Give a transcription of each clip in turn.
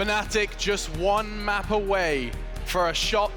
Fnatic just one map away for a shot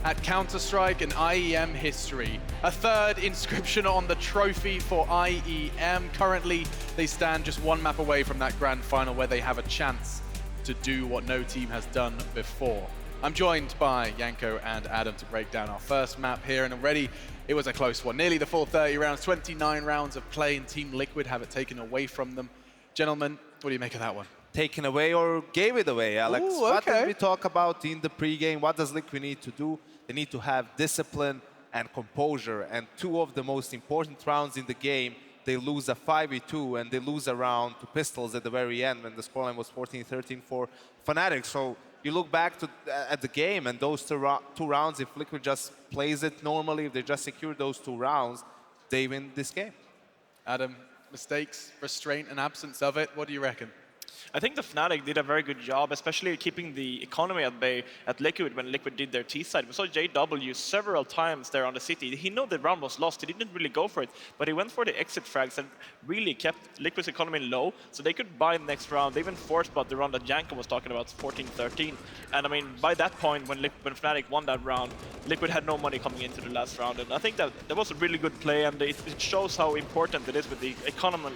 at Counter-Strike and IEM history. A third inscription on the trophy for IEM. Currently, they stand just one map away from that grand final where they have a chance to do what no team has done before. I'm joined by Yanko and Adam to break down our first map here, and already it was a close one. Nearly the full 30 rounds, 29 rounds of play, and Team Liquid have it taken away from them. Gentlemen, what do you make of that one? Taken away or gave it away, Alex? Ooh, What okay. did we talk about in the pregame? What does Liquid need to do? They need to have discipline and composure, and two of the most important rounds in the game, they lose a 5v2 and they lose a round to Pistols at the very end when the scoreline was 14-13 for Fnatic. So you look back at the game, and those two rounds, if Liquid just plays it normally, if they just secure those 2 rounds, they win this game. Adam, mistakes, restraint, and absence of it, what do you reckon? I think the Fnatic did a very good job, especially keeping the economy at bay at Liquid when Liquid did their T-side. We saw JW several times there on the city. He knew the round was lost. He didn't really go for it, but he went for the exit frags and really kept Liquid's economy low so they could buy the next round. They even forced about the round that Yanko was talking about, 14-13. And I mean, by that point, when Fnatic won that round, Liquid had no money coming into the last round. And I think that was a really good play, and it shows how important it is with the economy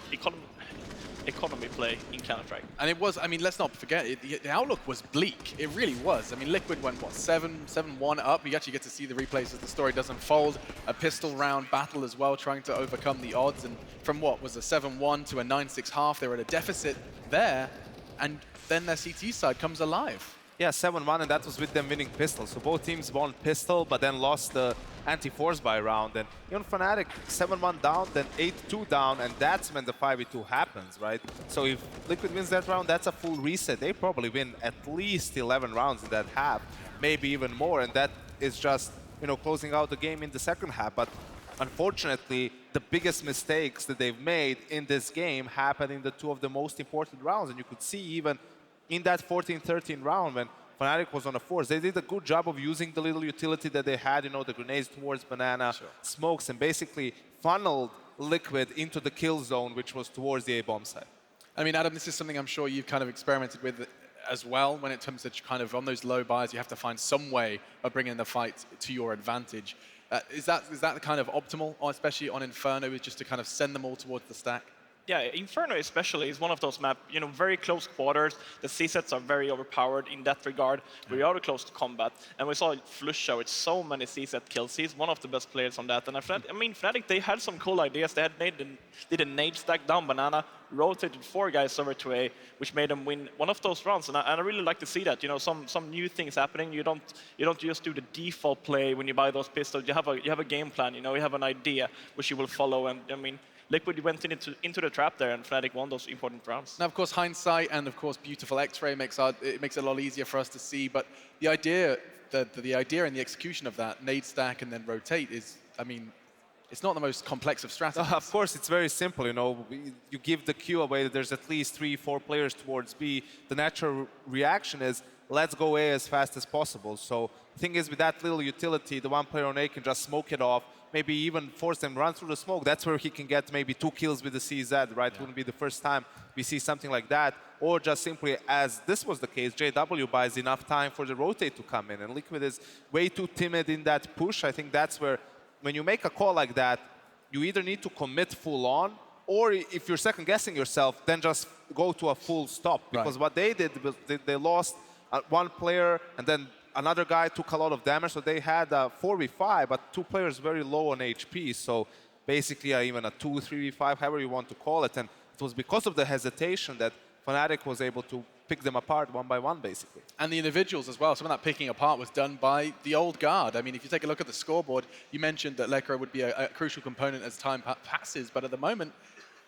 play in Counter-Strike. And it was, I mean, let's not forget, the outlook was bleak. It really was. I mean, Liquid went, what, 7-1 up. You actually get to see the replays as the story does unfold. A pistol round battle as well, trying to overcome the odds. And from what was a 7-1 to a 9-6 half, they were at a deficit there. And then their CT side comes alive. Yeah, 7-1, and that was with them winning Pistol. So both teams won Pistol, but then lost the anti-force buy round. And even Fnatic, 7-1 down, then 8-2 down, and that's when the 5v2 happens, right? So if Liquid wins that round, that's a full reset. They probably win at least 11 rounds in that half, maybe even more, and that is just, you know, closing out the game in the second half. But unfortunately, the biggest mistakes that they've made in this game happened in the 2 of the most important rounds, and you could see even in that 14-13 round when Fnatic was on a force, they did a good job of using the little utility that they had, you know, the grenades towards Banana, smokes, and basically funneled Liquid into the kill zone, which was towards the A-bomb side. I mean, Adam, this is something I'm sure you've kind of experimented with as well when it comes to kind of on those low buys, you have to find some way of bringing the fight to your advantage. Is that kind of optimal, or especially on Inferno, is just to kind of send them all towards the stack? Yeah, Inferno especially is one of those maps, you know, very close quarters. The C-sets are very overpowered in that regard. We are close to combat. And we saw Flusha with so many C-set kills. He's one of the best players on that. And I mean, Fnatic, they had some cool ideas. They did a nade stack down Banana, rotated 4 guys over to A, which made them win one of those rounds. And I really like to see that, you know, some new things happening. You don't just do the default play when you buy those pistols. You have a game plan, you know, you have an idea which you will follow. And I mean, Liquid went into the trap there, and Fnatic won those important rounds. Now, of course, hindsight and, of course, beautiful X-ray makes it a lot easier for us to see. But the idea and the execution of that nade stack and then rotate is, I mean, it's not the most complex of strategies. Of course, it's very simple. You know, you give the cue away that there's at least 3-4 players towards B. The natural reaction is, let's go A as fast as possible. So the thing is, with that little utility, the one player on A can just smoke it off, maybe even force them run through the smoke. That's where he can get maybe 2 kills with the CZ, right? It wouldn't be the first time we see something like that. Or just simply, as this was the case, JW buys enough time for the rotate to come in. And Liquid is way too timid in that push. I think that's where, when you make a call like that, you either need to commit full on, or if you're second guessing yourself, then just go to a full stop. Because what they did was they lost one player, and then another guy took a lot of damage, so they had a 4v5, but 2 players very low on HP, so basically even a 2-3v5, however you want to call it, and it was because of the hesitation that Fnatic was able to pick them apart one by one, basically. And the individuals as well. Some of that picking apart was done by the old guard. I mean, if you take a look at the scoreboard, you mentioned that Lekra would be a crucial component as time passes, but at the moment,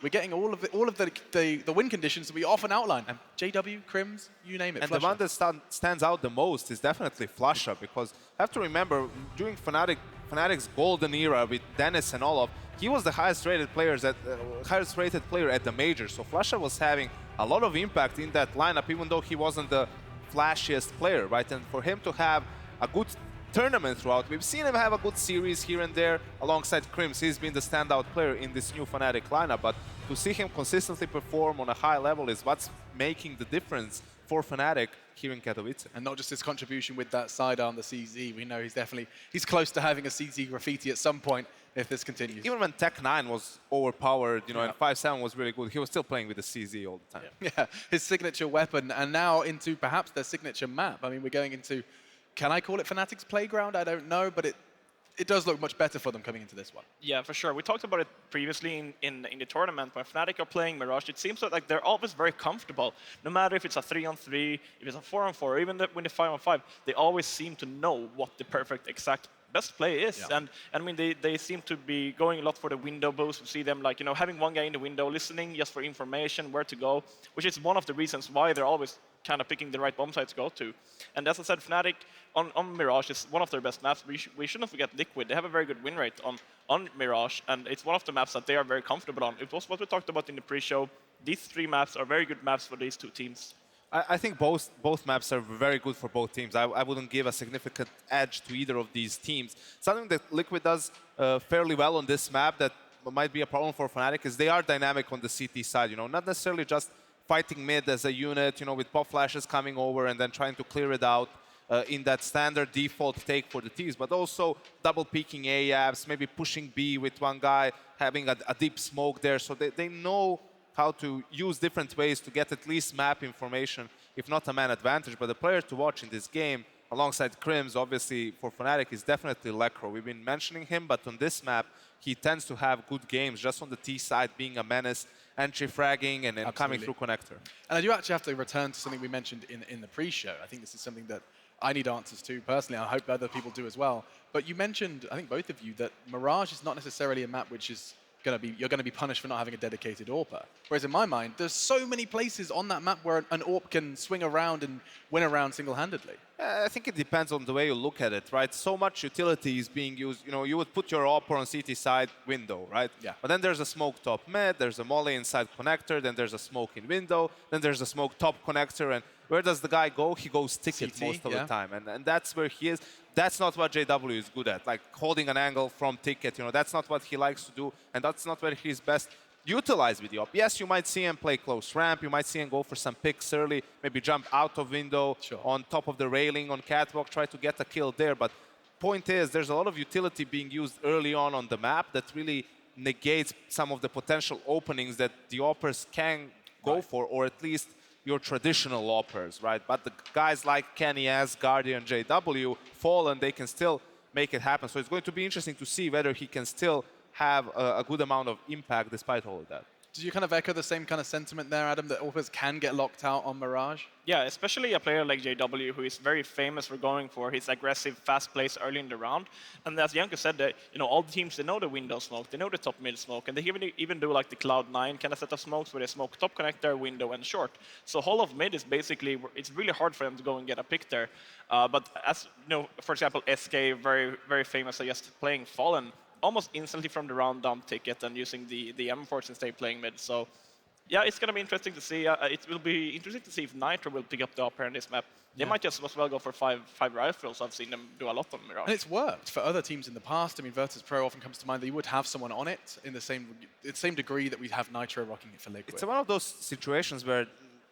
we're getting all of the win conditions that we often outline. And JW, Crims, you name it. And Flusha. the one that stands out the most is definitely Flusha, because you have to remember, during Fnatic's golden era with Dennis and Olof, he was the highest rated player at the major. So Flusha was having a lot of impact in that lineup, even though he wasn't the flashiest player, right? And for him to have a good tournament throughout. We've seen him have a good series here and there alongside Crims. He's been the standout player in this new Fnatic lineup, but to see him consistently perform on a high level is what's making the difference for Fnatic here in Katowice. And not just his contribution with that sidearm, the CZ. We know he's close to having a CZ graffiti at some point if this continues. Even when Tech 9 was overpowered, and 5-7 was really good, he was still playing with the CZ all the time. Yeah, his signature weapon, and now into perhaps their signature map. I mean, we're going into, can I call it Fnatic's playground? I don't know, but it does look much better for them coming into this one. Yeah, for sure. We talked about it previously in the tournament. When Fnatic are playing Mirage, it seems like they're always very comfortable. No matter if it's a 3-on-3, if it's a 4-on-4, or even when the 5-on-5, they always seem to know what the perfect exact best play is. Yeah. And I mean, they seem to be going a lot for the window boost. We see them like, having one guy in the window, listening just for information, where to go, which is one of the reasons why they're always kind of picking the right bomb sites to go to. And as I said, Fnatic on Mirage is one of their best maps. We shouldn't forget Liquid. They have a very good win rate on Mirage, and it's one of the maps that they are very comfortable on. It was what we talked about in the pre-show. These three maps are very good maps for these two teams. I think both maps are very good for both teams. I wouldn't give a significant edge to either of these teams. Something that Liquid does fairly well on this map that might be a problem for Fnatic is they are dynamic on the CT side. Not necessarily just fighting mid as a unit, with pop flashes coming over and then trying to clear it out in that standard default take for the teams, but also double peeking A-apps, maybe pushing B with one guy, having a deep smoke there. So they know how to use different ways to get at least map information, if not a man advantage. But the player to watch in this game, alongside Crims, obviously for Fnatic, is definitely Lekro. We've been mentioning him, but on this map, he tends to have good games, just on the T side, being a menace, entry fragging, and then coming through connector. And I do actually have to return to something we mentioned in the pre-show. I think this is something that I need answers to personally. I hope other people do as well. But you mentioned, I think both of you, that Mirage is not necessarily a map which is you're going to be punished for not having a dedicated AWPer. Whereas in my mind, there's so many places on that map where an AWP can swing around and win around single-handedly. I think it depends on the way you look at it, right? So much utility is being used. You would put your AWPer on CT side window, right? Yeah. But then there's a smoke top mid, there's a molly inside connector, then there's a smoke in window, then there's a smoke top connector, and where does the guy go? He goes ticket CT, most of the time, and that's where he is. That's not what JW is good at, like holding an angle from ticket. That's not what he likes to do, and that's not where he's best utilized with the op. Yes, you might see him play close ramp, you might see him go for some picks early, maybe jump out of window, on top of the railing, on catwalk, try to get a kill there. But point is, there's a lot of utility being used early on the map that really negates some of the potential openings that the oppers can go for, or at least your traditional oppers, right? But the guys like Kenny S, Guardian, JW, Fallen, they can still make it happen. So it's going to be interesting to see whether he can still have a good amount of impact despite all of that. Did you kind of echo the same kind of sentiment there, Adam, that AWPers can get locked out on Mirage? Yeah, especially a player like JW, who is very famous for going for his aggressive, fast plays early in the round. And as Janko said, that all the teams, they know the window smoke, they know the top mid smoke, and they even do like the Cloud9 kind of set of smokes where they smoke top connector, window, and short. So whole of mid is basically, it's really hard for them to go and get a pick there. But as for example, SK, very, very famous, I guess, playing Fallen, almost instantly from the round down ticket and using the M4 since they're playing mid. So yeah, it's going to be interesting to see. It will be interesting to see if Nitro will pick up the upper in this map. They might just as well go for five rifles. I've seen them do a lot on Mirage. And it's worked for other teams in the past. I mean, Virtus Pro often comes to mind that you would have someone on it in the same degree that we have Nitro rocking it for Liquid. It's one of those situations where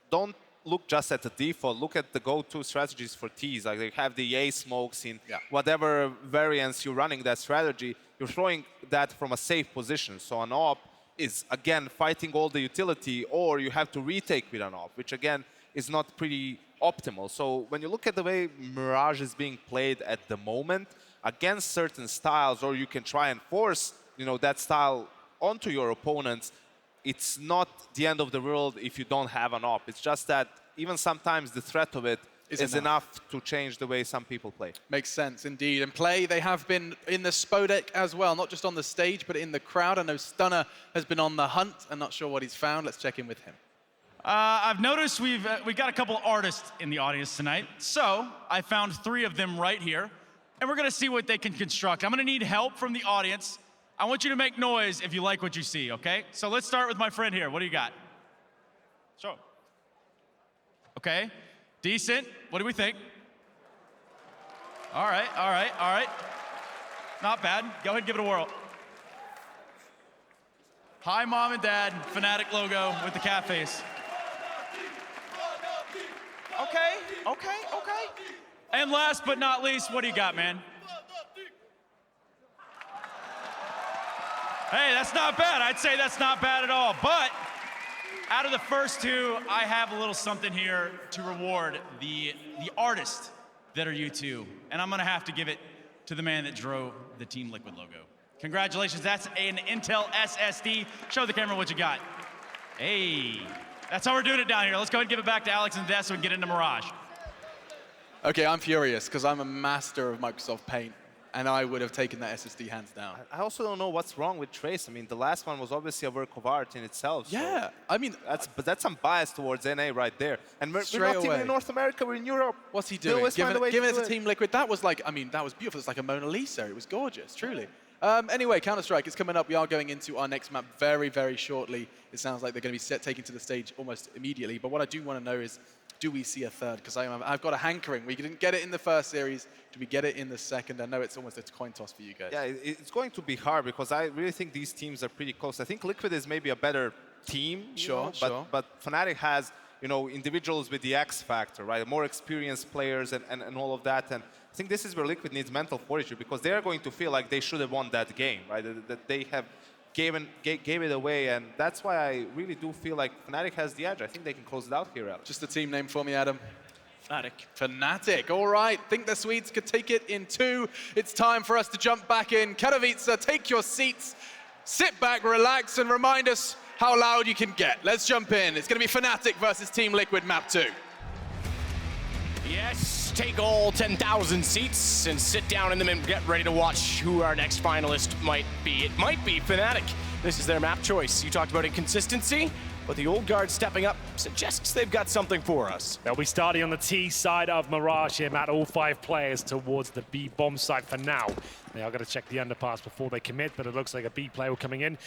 don't look just at the default, look at the go-to strategies for Ts. Like they have the A smokes in whatever variants you're running that strategy, you're throwing that from a safe position. So an op is, again, fighting all the utility, or you have to retake with an op, which, again, is not pretty optimal. So when you look at the way Mirage is being played at the moment, against certain styles, or you can try and force that style onto your opponents, it's not the end of the world if you don't have an op. It's just that even sometimes the threat of it is enough to change the way some people play. Makes sense, indeed. And play, they have been in the Spodek as well, not just on the stage, but in the crowd. I know Stunner has been on the hunt. I'm not sure what he's found. Let's check in with him. I've noticed we've got a couple artists in the audience tonight. So I found 3 of them right here. And we're going to see what they can construct. I'm going to need help from the audience. I want you to make noise if you like what you see, okay? So let's start with my friend here. What do you got? Show. Okay. Decent. What do we think? All right, all right, all right. Not bad. Go ahead and give it a whirl. Hi, Mom and Dad. Fnatic logo with the cat face. Okay, okay, okay. And last but not least, what do you got, man? Hey, that's not bad. I'd say that's not bad at all. But out of the first two, I have a little something here to reward the artists that are you two. And I'm going to have to give it to the man that drove the Team Liquid logo. Congratulations, that's an Intel SSD. Show the camera what you got. Hey, that's how we're doing it down here. Let's go ahead and give it back to Alex and Des so we can get into Mirage. Okay, I'm furious because I'm a master of Microsoft Paint, and I would have taken that SSD hands down. I also don't know what's wrong with Trace. I mean, the last one was obviously a work of art in itself. Yeah, so I mean, but that's some bias towards NA right there. And we're Straight not even away. in North America, we're in Europe. What's he They doing? always find a way Giving to it do to Team Liquid, that was like, I mean, that was beautiful. It's like a Mona Lisa. It was gorgeous, truly. Anyway, Counter-Strike is coming up. We are going into our next map very, very shortly. It sounds like they're going to be taken to the stage almost immediately. But what I do want to know is, do we see a third? Because I've got a hankering. We didn't get it in the first series. Do we get it in the second? I know it's almost a coin toss for you guys. Yeah, it's going to be hard because I really think these teams are pretty close. I think Liquid is maybe a better team, Sure. but Fnatic has, individuals with the X factor, right? More experienced players and all of that. And I think this is where Liquid needs mental fortitude because they are going to feel like they should have won that game, right? That they have gave it away, and that's why I really do feel like Fnatic has the edge. I think they can close it out here, Alex. Just the team name for me, Adam. Fnatic. Fnatic, all right. Think the Swedes could take it in 2. It's time for us to jump back in. Katowice, take your seats, sit back, relax, and remind us how loud you can get. Let's jump in. It's going to be Fnatic versus Team Liquid Map 2. Yes, take all 10,000 seats and sit down in them and get ready to watch who our next finalist might be. It might be Fnatic. This is their map choice. You talked about inconsistency, but the old guard stepping up suggests they've got something for us. They'll be starting on the T side of Mirage here, Matt. All 5 players towards the B bomb site for now. They are going to check the underpass before they commit, but it looks like a B player coming in.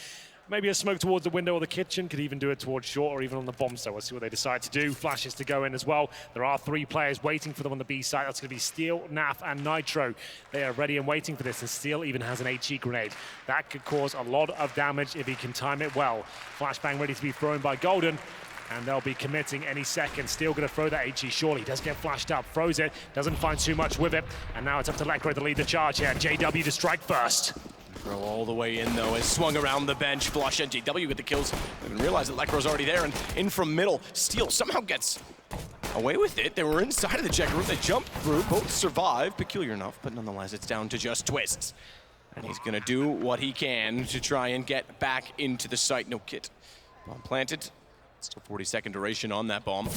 Maybe a smoke towards the window or the kitchen, could even do it towards short or even on the bomb site. We'll see what they decide to do. Flashes to go in as well. There are 3 players waiting for them on the B site. That's going to be Steel, Naf, and Nitro. They are ready and waiting for this, and Steel even has an HE grenade. That could cause a lot of damage if he can time it well. Flashbang ready to be thrown by Golden, and they'll be committing any second. Steel going to throw that HE surely. Does get flashed up, throws it, doesn't find too much with it, and now it's up to Lekra to lead the charge here. JW to strike first. Throw all the way in, though, as swung around the bench. Flush and JW with the kills. They didn't realize that Lekra's already there, and in from middle. Steel somehow gets away with it. They were inside of the checker room. They jumped through. Both survive. Peculiar enough, but nonetheless, it's down to just Twists. And he's going to do what he can to try and get back into the site. No kit. Bomb planted. Still 40-second duration on that bomb.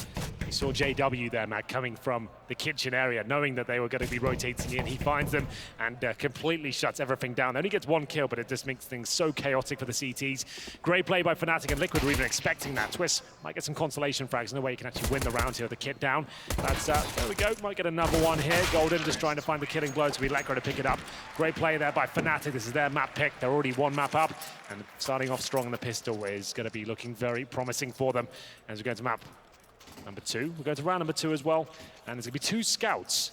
You saw JW there, Matt, coming from the kitchen area, knowing that they were going to be rotating in. He finds them and completely shuts everything down. They only gets 1 kill, but it just makes things so chaotic for the CTs. Great play by Fnatic, and Liquid were even expecting that. Twist might get some consolation frags. No way he can actually win the round here with the kit down. That's, there we go. Might get another one here. Golden just trying to find the killing blow to be Lekra to pick it up. Great play there by Fnatic. This is their map pick. They're already 1 map up, and starting off strong in the pistol is going to be looking very promising for them as we go to map number 2. We're going to round number 2 as well, and there's going to be 2 scouts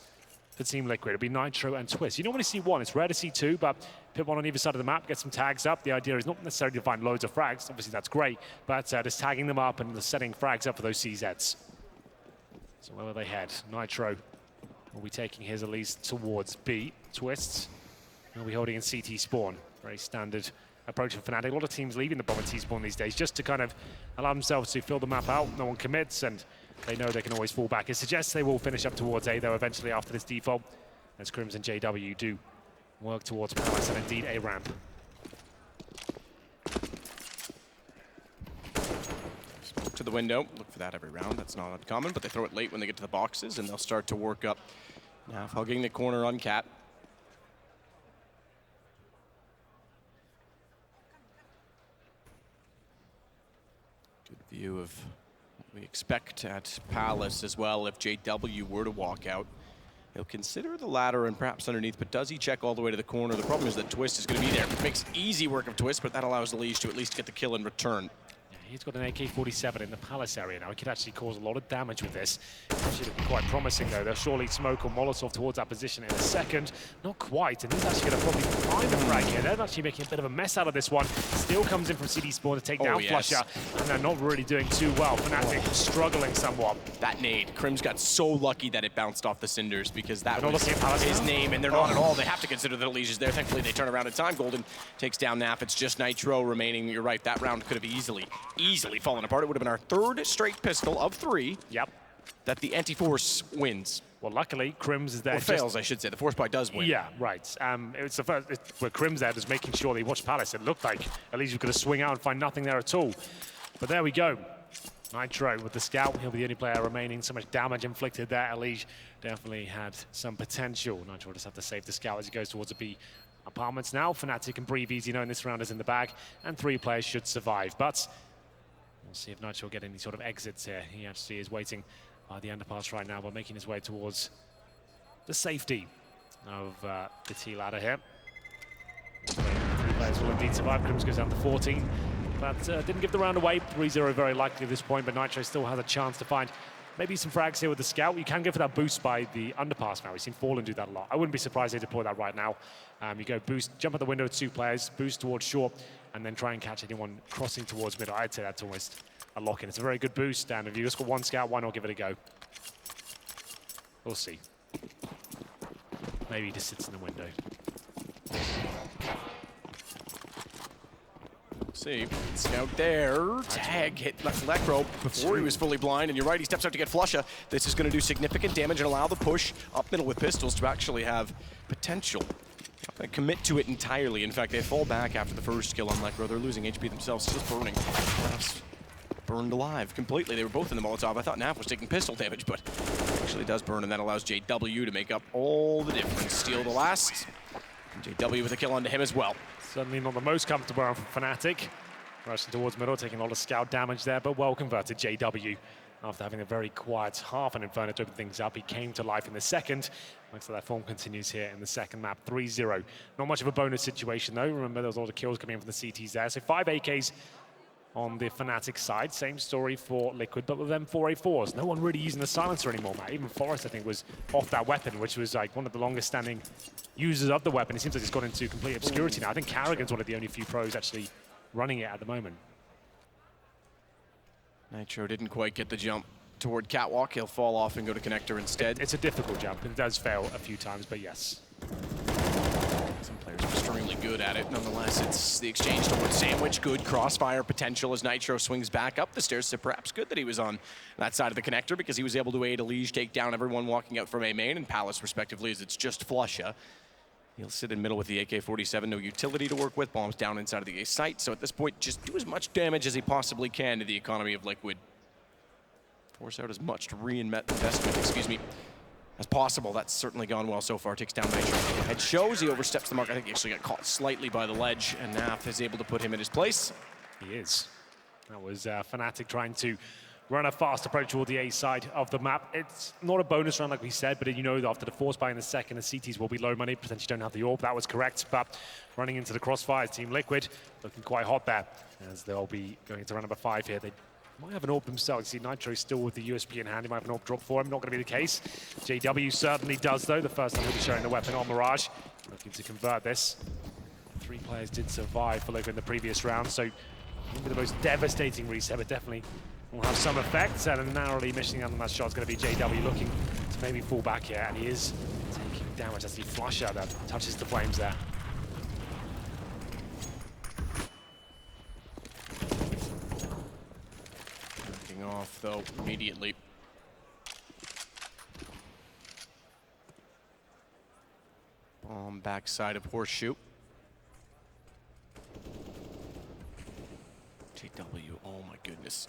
for Team Liquid. It'll be Nitro and Twist. You don't want to see 1. It's rare to see 2, but put 1 on either side of the map, get some tags up. The idea is not necessarily to find loads of frags. Obviously, that's great, but just tagging them up and setting frags up for those CZs. So where will they head? Nitro will be taking his at least towards B. Twists will be holding in CT spawn. Very standard approach for Fnatic. A lot of teams leaving the bomb and T-spawn these days just to kind of allow themselves to fill the map out. No one commits, and they know they can always fall back. It suggests they will finish up towards A, though, eventually after this default, as Crims and JW do work towards Palace and indeed a ramp. Smoke to the window. Look for that every round. That's not uncommon, but they throw it late when they get to the boxes, and they'll start to work up. Now hugging the corner on Cat. Good view of what we expect at Palace as well. If JW were to walk out, he'll consider the ladder and perhaps underneath, but does he check all the way to the corner? The problem is that Twist is going to be there. It makes easy work of Twist, but that allows the Liege to at least get the kill in return. He's got an AK-47 in the Palace area now. He could actually cause a lot of damage with this. Actually looking quite promising though. They'll surely smoke or Molotov towards that position in a second. Not quite, and he's actually going to probably find the frag here. They're actually making a bit of a mess out of this one. Still comes in from CD Spawn to take down Flusher, and they're not really doing too well. Fnatic struggling somewhat. That nade, Crim's got so lucky that it bounced off the Cinders because that was Palace his now? name, and they're not at all. They have to consider that Elige is there. Thankfully, they turn around in time. Golden takes down Naf. It's just Nitro remaining. You're right, that round could have easily fallen apart. It would have been our third straight pistol of 3 that the anti-force wins. Well, luckily, Crims is there. Or fails, I should say. The force buy does win. Yeah, right. It's the first where Crims there, just making sure they watch Palace. It looked like Elige was going to swing out and find nothing there at all. But there we go. Nitro with the scout. He'll be the only player remaining. So much damage inflicted there. Elige definitely had some potential. Nitro will just have to save the scout as he goes towards the B apartments now. Fnatic can breathe easy knowing this round is in the bag, and 3 players should survive. But we'll see if Nitro will get any sort of exits here. He actually is waiting by the underpass right now, but making his way towards the safety of the T ladder here. 3 players will indeed survive. Crims goes down to 14, but didn't give the round away. 3-0 very likely at this point, but Nitro still has a chance to find maybe some frags here with the scout. You can go for that boost by the underpass now. We've seen Fallen do that a lot. I wouldn't be surprised they deploy that right now. You go boost, jump at the window with 2 players, boost towards short, and then try and catch anyone crossing towards middle. I'd say that's almost a lock-in. It's a very good boost, and if you just got 1 scout, why not give it a go? We'll see. Maybe he just sits in the window. See, scout there. Tag hit Lecro before he was fully blind, and you're right, he steps out to get Flusha. This is going to do significant damage and allow the push up middle with pistols to actually have potential. They commit to it entirely. In fact, they fall back after the first kill on Lecro. They're losing HP themselves, still burning. Burned alive completely. They were both in the Molotov. I thought Naf was taking pistol damage, but actually does burn, and that allows JW to make up all the difference. Steal the last. And JW with a kill onto him as well. Certainly not the most comfortable round for Fnatic. Rushing towards middle, taking a lot of scout damage there, but well converted JW. After having a very quiet half an Inferno to open things up, he came to life in the second. Looks like that form continues here in the second map, 3-0. Not much of a bonus situation though. Remember, there was a lot of kills coming in from the CTs there. So 5 AKs on the Fnatic side. Same story for Liquid, but with them 4 A4s. No one really using the silencer anymore, Matt. Even Forrest, I think, was off that weapon, which was like one of the longest standing users of the weapon. It seems like it's gone into complete obscurity now. I think Carrigan's one of the only few pros actually running it at the moment. Nitro didn't quite get the jump toward Catwalk. He'll fall off and go to Connector instead. It's a difficult jump. It does fail a few times, but yes. Some players are extremely good at it. Nonetheless, it's the exchange towards Sandwich. Good crossfire potential as Nitro swings back up the stairs. So perhaps good that he was on that side of the Connector because he was able to aid Elige take down everyone walking out from A main and Palace, respectively, as it's just Flusha. He'll sit in middle with the AK-47, no utility to work with. Bombs down inside of the A site. So at this point, just do as much damage as he possibly can to the economy of Liquid. Force out as much reinvestment, as possible. That's certainly gone well so far. Takes down Nitro. Head shows he oversteps the mark. I think he actually got caught slightly by the ledge, and Naf is able to put him in his place. He is. That was Fnatic trying to run a fast approach toward the A side of the map. It's not a bonus round like we said, but you know that after the force buy in the second, the CTs will be low money, potentially don't have the AWP. That was correct, but running into the crossfire, Team Liquid looking quite hot there, as they'll be going into round number 5 here. They might have an AWP themselves. You see Nitro still with the USP in hand. He might have an AWP drop for him. Not going to be the case. JW certainly does, though. The first time he'll be showing the weapon on Mirage. Looking to convert this. 3 players did survive for Liquid in the previous round, so maybe the most devastating reset, but definitely will have some effects, and narrowly missing out on that shot is going to be JW looking to maybe fall back here, and he is taking damage as he flushes out that touches the flames there. Backing off though immediately. Bomb backside of Horseshoe. JW, oh my goodness.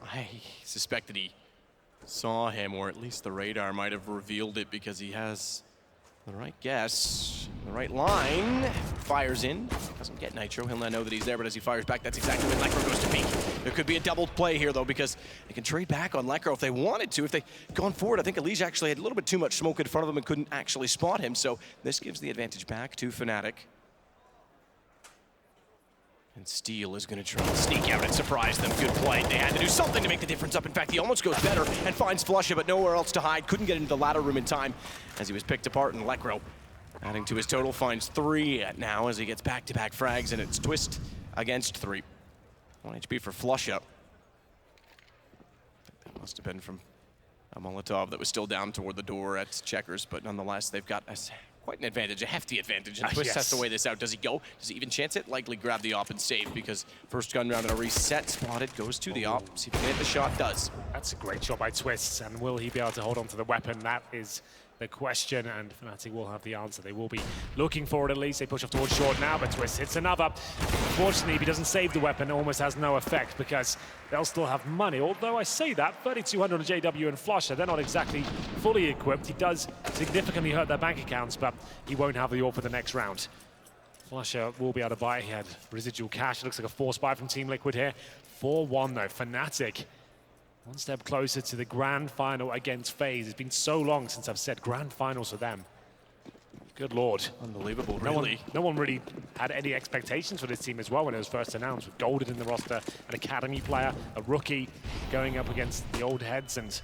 I suspect that he saw him, or at least the radar might have revealed it because he has the right guess, the right line. Fires in, doesn't get Nitro. He'll not know that he's there, but as he fires back, that's exactly when Lecro goes to peek. There could be a double play here, though, because they can trade back on Lecro if they wanted to. If they'd gone forward, I think Elige actually had a little bit too much smoke in front of him and couldn't actually spot him, so this gives the advantage back to Fnatic. And Steel is going to try and sneak out and surprise them. Good play. They had to do something to make the difference up. In fact, he almost goes better and finds Flusha, but nowhere else to hide. Couldn't get into the ladder room in time as he was picked apart, and Lekro, adding to his total, finds 3 now as he gets back-to-back frags, and it's Twist against 3. 1 HP for Flusha. That must have been from a Molotov that was still down toward the door at Checkers, but nonetheless, they've got quite an advantage, a hefty advantage, and Twist has to weigh this out. Does he go? Does he even chance it? Likely grab the op and save, because first gun round and a reset spotted, goes to the op. See if he can hit the shot, does. That's a great shot by Twist, and will he be able to hold on to the weapon? That is the question, and Fnatic will have the answer. They will be looking for it at least. They push off towards short now, but Twist hits another. Unfortunately, if he doesn't save the weapon, it almost has no effect because they'll still have money. Although I say that, 3,200 on JW and Flusha, they're not exactly fully equipped. He does significantly hurt their bank accounts, but he won't have the AWP for the next round. Flusha will be able to buy. He had residual cash. It looks like a force buy from Team Liquid here. 4-1 though, Fnatic. One step closer to the grand final against FaZe. It's been so long since I've said grand finals for them. Good Lord. Unbelievable, really. No one really had any expectations for this team as well when it was first announced, with Golden in the roster, an academy player, a rookie going up against the old heads, and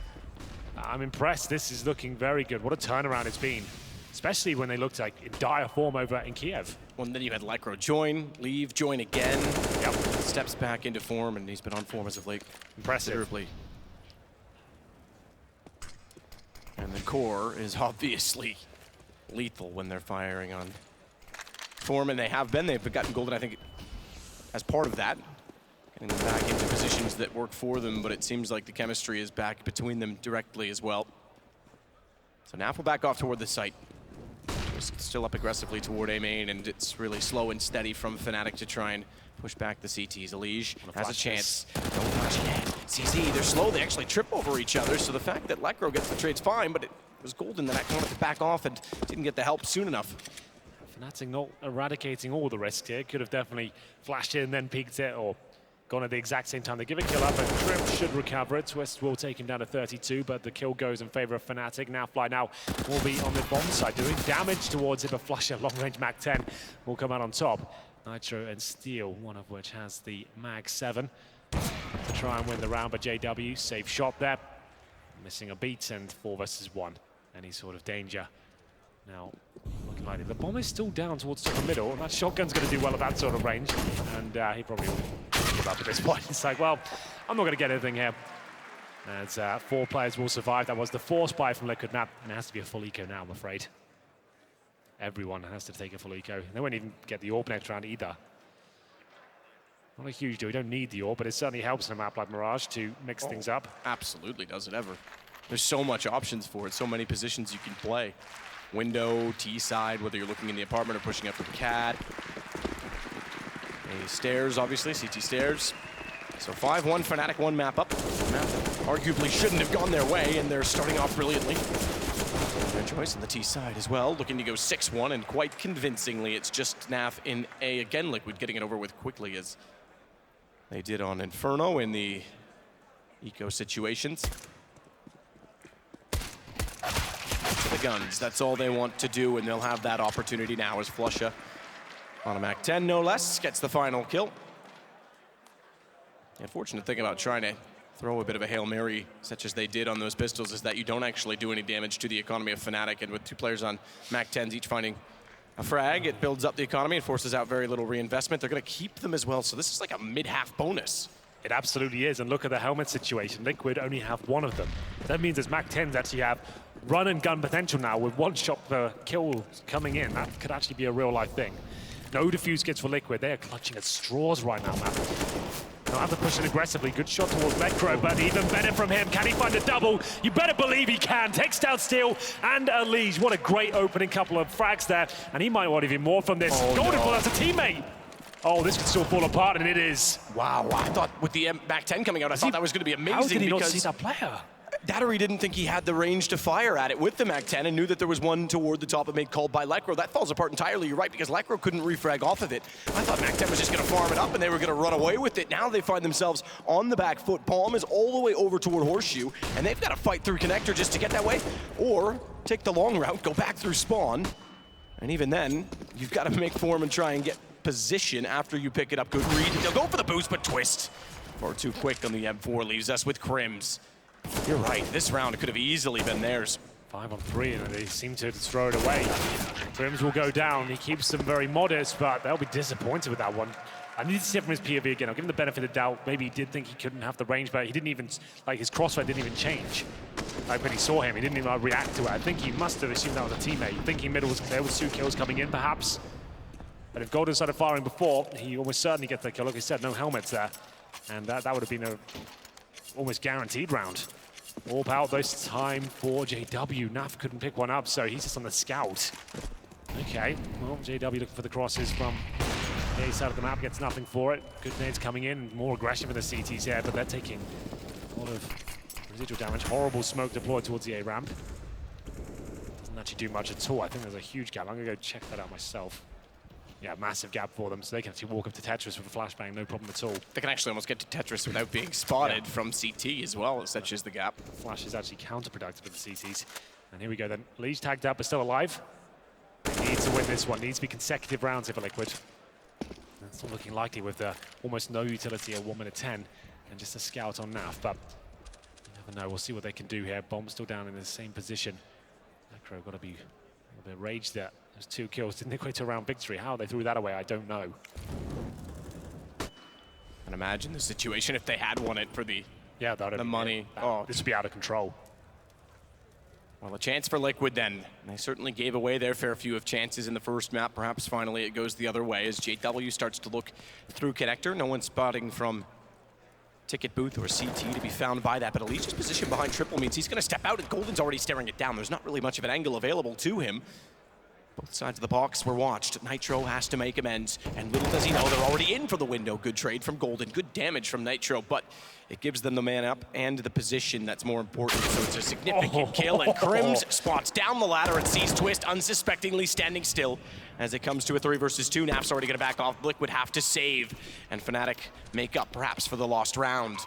I'm impressed. This is looking very good. What a turnaround it's been, especially when they looked like in dire form over in Kiev. Well, and then you had Lekro join, leave, join again. Yep. Steps back into form, and he's been on form as of late. Impressive. Considerably. And the core is obviously lethal when they're firing on form, and they have been. They've gotten Golden, I think, as part of that, getting them back into positions that work for them, but it seems like the chemistry is back between them directly as well. So now we'll back off toward the site. Still up aggressively toward A main, and it's really slow and steady from Fnatic to try and push back the CTs. Alige has a chance. No flash yet. CZ, they're slow. They actually trip over each other, so the fact that Lekro gets the trade's fine, but it was Golden that wanted to back off and didn't get the help soon enough. Fnatic not eradicating all the risks here. Could have definitely flashed in and then peeked it, or gone at the exact same time. They give a kill up, and Trim should recover it. Twist will take him down to 32, but the kill goes in favor of Fnatic. Now Fly now will be on the bomb side, doing damage towards it, but Flusha, long-range Mag 10, will come out on top. Nitro and Steel, one of which has the Mag 7 to try and win the round, but JW, safe shot there. Missing a beat, and 4 versus 1. Any sort of danger. Now, looking like it. The bomb is still down towards the middle, and that shotgun's going to do well at that sort of range, and he probably will give up at this point. It's like, well, I'm not going to get anything here. As 4 players will survive. That was the force buy from Liquid Map, and it has to be a full eco now, I'm afraid. Everyone has to take a full eco. They won't even get the AWP next round either. Not a huge deal. We don't need the AWP, but it certainly helps in a map like Mirage to mix things up. Absolutely does it ever. There's so much options for it, so many positions you can play. Window, T side, whether you're looking in the apartment or pushing up to the CAD. Stairs, obviously, CT stairs. So 5-1, Fnatic 1 map up. Map that arguably shouldn't have gone their way, and they're starting off brilliantly. Their choice on the T side as well, looking to go 6-1, and quite convincingly, it's just NAF in A again. Liquid getting it over with quickly, as they did on Inferno in the eco situations. To the guns, that's all they want to do, and they'll have that opportunity now as Flusha on a Mac 10, no less, gets the final kill. The unfortunate thing about trying to throw a bit of a Hail Mary, such as they did on those pistols, is that you don't actually do any damage to the economy of Fnatic, and with 2 players on Mac 10s each finding a frag, it builds up the economy and forces out very little reinvestment. They're going to keep them as well, so this is like a mid-half bonus. It absolutely is, and look at the helmet situation. Liquid only have 1 of them. That means as Mac 10s actually have run and gun potential now, with 1 shot per kill coming in. That could actually be a real life thing. No defuse kits for Liquid. They are clutching at straws right now, man. They'll have to push it aggressively. Good shot towards Lekro, but even better from him. Can he find a double? You better believe he can. Takes down Steel and Alige. What a great opening couple of frags there, and he might want even more from this. Golden Bull as a teammate. Oh, this could still fall apart, and it is. Wow, I thought with the Mac 10 coming out, I thought that was going to be amazing. How did he not because see that player? Dattery didn't think he had the range to fire at it with the Mac 10 and knew that there was one toward the top of mid called by Lekro. That falls apart entirely, you're right, because Lekro couldn't refrag off of it. I thought Mac 10 was just going to farm it up and they were going to run away with it. Now they find themselves on the back foot. Palm is all the way over toward Horseshoe, and they've got to fight through Connector just to get that way, or take the long route, go back through spawn, and even then, you've got to make form and try and get position after you pick it up. Good read. They'll go for the boost, but Twist far too quick on the M4 leaves us with Crims. You're right, this round could have easily been theirs. 5 on 3, and they seem to throw it away. Crims will go down. He keeps them very modest, but they'll be disappointed with that one. I need to see it from his POV again. I'll give him the benefit of the doubt. Maybe he did think he couldn't have the range, but he didn't even, like, his crossfire didn't even change. Like, when he saw him, he didn't even react to it. I think he must have assumed that was a teammate, thinking middle was clear with 2 kills coming in, perhaps. But if Golden started firing before, he almost certainly gets the kill. Like I said, no helmets there. And that would have been a almost guaranteed round. All out this time for JW. Naf couldn't pick one up, so he's just on the scout. Okay, well, JW looking for the crosses from the A side of the map, gets nothing for it. Good nades coming in, more aggression for the CTs here, but they're taking a lot of residual damage. Horrible smoke deployed towards the A ramp. Doesn't actually do much at all. I think there's a huge gap. I'm gonna go check that out myself. Yeah, massive gap for them, so they can actually walk up to Tetris with a flashbang, no problem at all. They can actually almost get to Tetris without being spotted from CT as well, such as the gap. Flash is actually counterproductive for the CTs. And here we go then. Lee's tagged up, but still alive. Needs to win this one. Needs to be consecutive rounds here for Liquid. That's not looking likely with almost no utility at 1 minute 10 and just a scout on Naf, but you never know. We'll see what they can do here. Bomb still down in the same position. Necro got to be a little bit raged there. There's 2 kills. Didn't equate to a round victory. How they threw that away, I don't know. And imagine the situation if they had won it for the money. This would be out of control. Well, a chance for Liquid then. They certainly gave away their fair few of chances in the first map. Perhaps finally it goes the other way as JW starts to look through connector. No one spotting from ticket booth or CT to be found by that, but Alicia's position behind triple means he's going to step out and Golden's already staring it down. There's not really much of an angle available to him. Both sides of the box were watched. Nitro has to make amends, and little does he know they're already in for the window. Good trade from Golden, good damage from Nitro, but it gives them the man up and the position that's more important, so it's a significant kill, and Crims spots down the ladder and sees Twist unsuspectingly standing still. As it comes to a 3 versus 2, Naf's already gonna back off. Liquid have to save, and Fnatic make up perhaps for the lost round.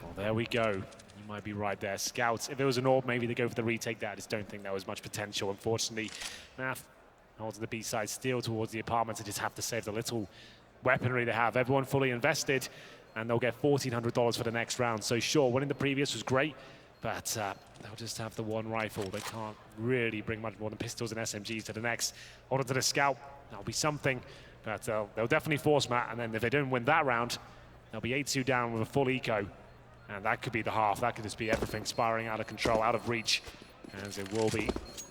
Well, there we go. You might be right there. Scouts, if it was an AWP, maybe they go for the retake there. I just don't think there was much potential. Unfortunately, Naf holds the B-side steal towards the apartments. They just have to save the little weaponry they have. Everyone fully invested, and they'll get $1,400 for the next round. So sure, winning the previous was great, but they'll just have the one rifle. They can't really bring much more than pistols and SMGs to the next. Hold on to the scout. That'll be something, but they'll definitely force Matt, and then if they don't win that round, they'll be 8-2 down with a full eco. And that could be the half. That could just be everything spiraling out of control, out of reach, as it will be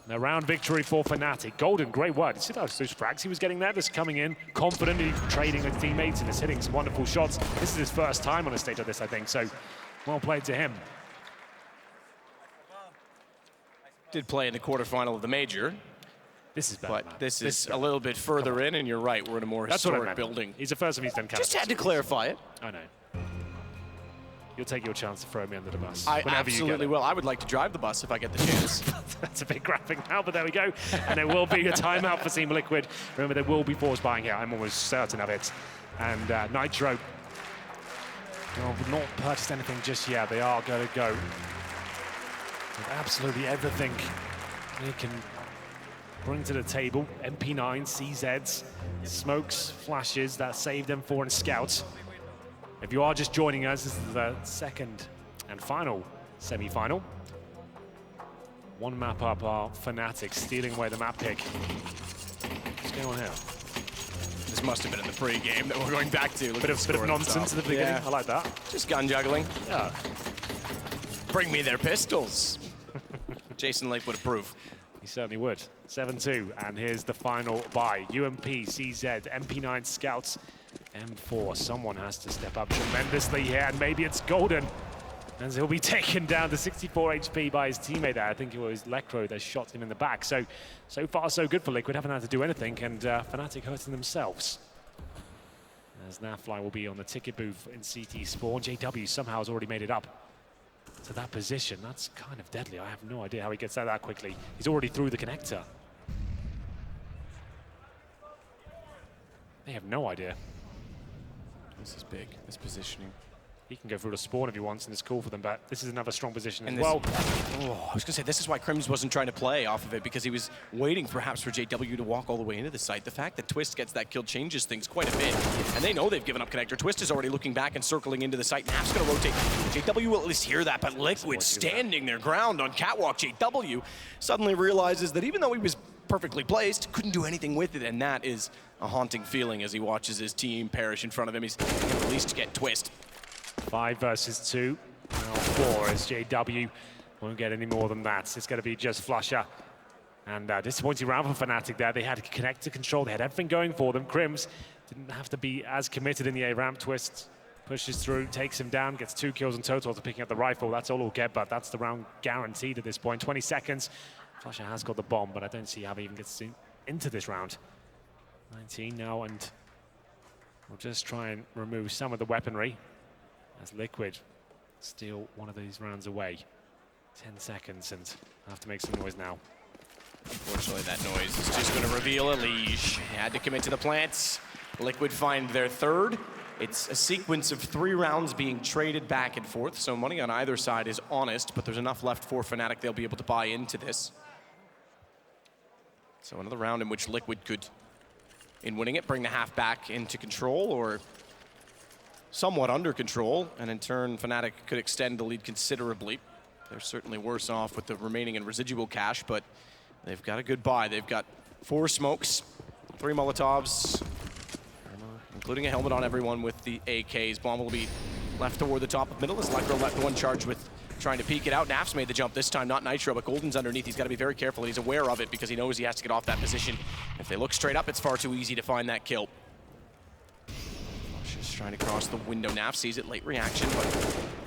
a round victory for Fnatic. Golden, great work. You see those frags he was getting there, just coming in, confidently trading with teammates and just hitting some wonderful shots. This is his first time on a stage like this, I think, so well played to him. Did play in the quarterfinal of the major. This is better, but man. this is a little bit further in, and you're right, we're in a more historic building. He's the first time he's done Just had to clarify it. I know. You'll take your chance to throw me under the bus. I absolutely will. I would like to drive the bus if I get the chance. That's a big graphic now, but there we go. And there will be a timeout for Team Liquid. Remember, there will be force buying here. I'm almost certain of it. And Nitro have not purchased anything just yet. They are going to go with absolutely everything they can bring to the table. MP9, CZs, smokes, flashes, that saved M4 and scouts. If you are just joining us, this is the second and final semi-final. One map up are Fnatic, stealing away the map pick. What's going on here? This must have been in the pre-game that we're going back to. Bit of nonsense at the beginning. Yeah. I like that. Just gun juggling. Yeah. Bring me their pistols. Jason Lake would approve. He certainly would. 7-2, and here's the final buy. UMP, CZ, MP9 Scouts, M4. Someone has to step up tremendously here, and maybe it's Golden, as he'll be taken down to 64 HP by his teammate there. I think it was Lecro that shot him in the back. So far, so good for Liquid. Haven't had to do anything, and Fnatic hurting themselves. As Nafly will be on the ticket booth in CT spawn. JW somehow has already made it up to that position. That's kind of deadly. I have no idea how he gets out that quickly. He's already through the connector. They have no idea. This is big, this positioning. He can go through to spawn if he wants, and it's cool for them, but this is another strong position And as well. I was going to say, this is why Crims wasn't trying to play off of it, because he was waiting perhaps for JW to walk all the way into the site. The fact that Twist gets that kill changes things quite a bit, and they know they've given up connector. Twist is already looking back and circling into the site. Nap's going to rotate. JW will at least hear that, but Liquid standing their ground on Catwalk. JW suddenly realizes that even though he was perfectly placed, couldn't do anything with it, and that is a haunting feeling as he watches his team perish in front of him. He's going to at least get Twist. 5 versus 2. Now 4 as JW won't get any more than that. It's going to be just Flusher. And disappointing round for Fnatic there. They had connector control. They had everything going for them. Crims didn't have to be as committed in the A-ramp. Twist pushes through, takes him down, gets 2 kills in total after picking up the rifle. That's all he'll get, but that's the round guaranteed at this point. 20 seconds. Flusher has got the bomb, but I don't see how he even gets into this round. 19 now, and we'll just try and remove some of the weaponry as Liquid steal one of these rounds away. 10 seconds, and I have to make some noise now. Unfortunately, that noise is just going to reveal a Liege. He had to commit to the plants. Liquid find their third. It's a sequence of 3 rounds being traded back and forth, so money on either side is honest, but there's enough left for Fnatic they'll be able to buy into this. So another round in which Liquid could, in winning it, bring the half back into control, or somewhat under control, and in turn, Fnatic could extend the lead considerably. They're certainly worse off with the remaining and residual cash, but they've got a good buy. They've got 4 smokes, 3 Molotovs, including a helmet on everyone with the AKs. Bomb will be left toward the top of middle as Electro left the one charged with trying to peek it out. Naf's made the jump this time, not Nitro, but Golden's underneath. He's got to be very careful, and he's aware of it because he knows he has to get off that position. If they look straight up, it's far too easy to find that kill. Just trying to cross the window. Naf sees it, late reaction, but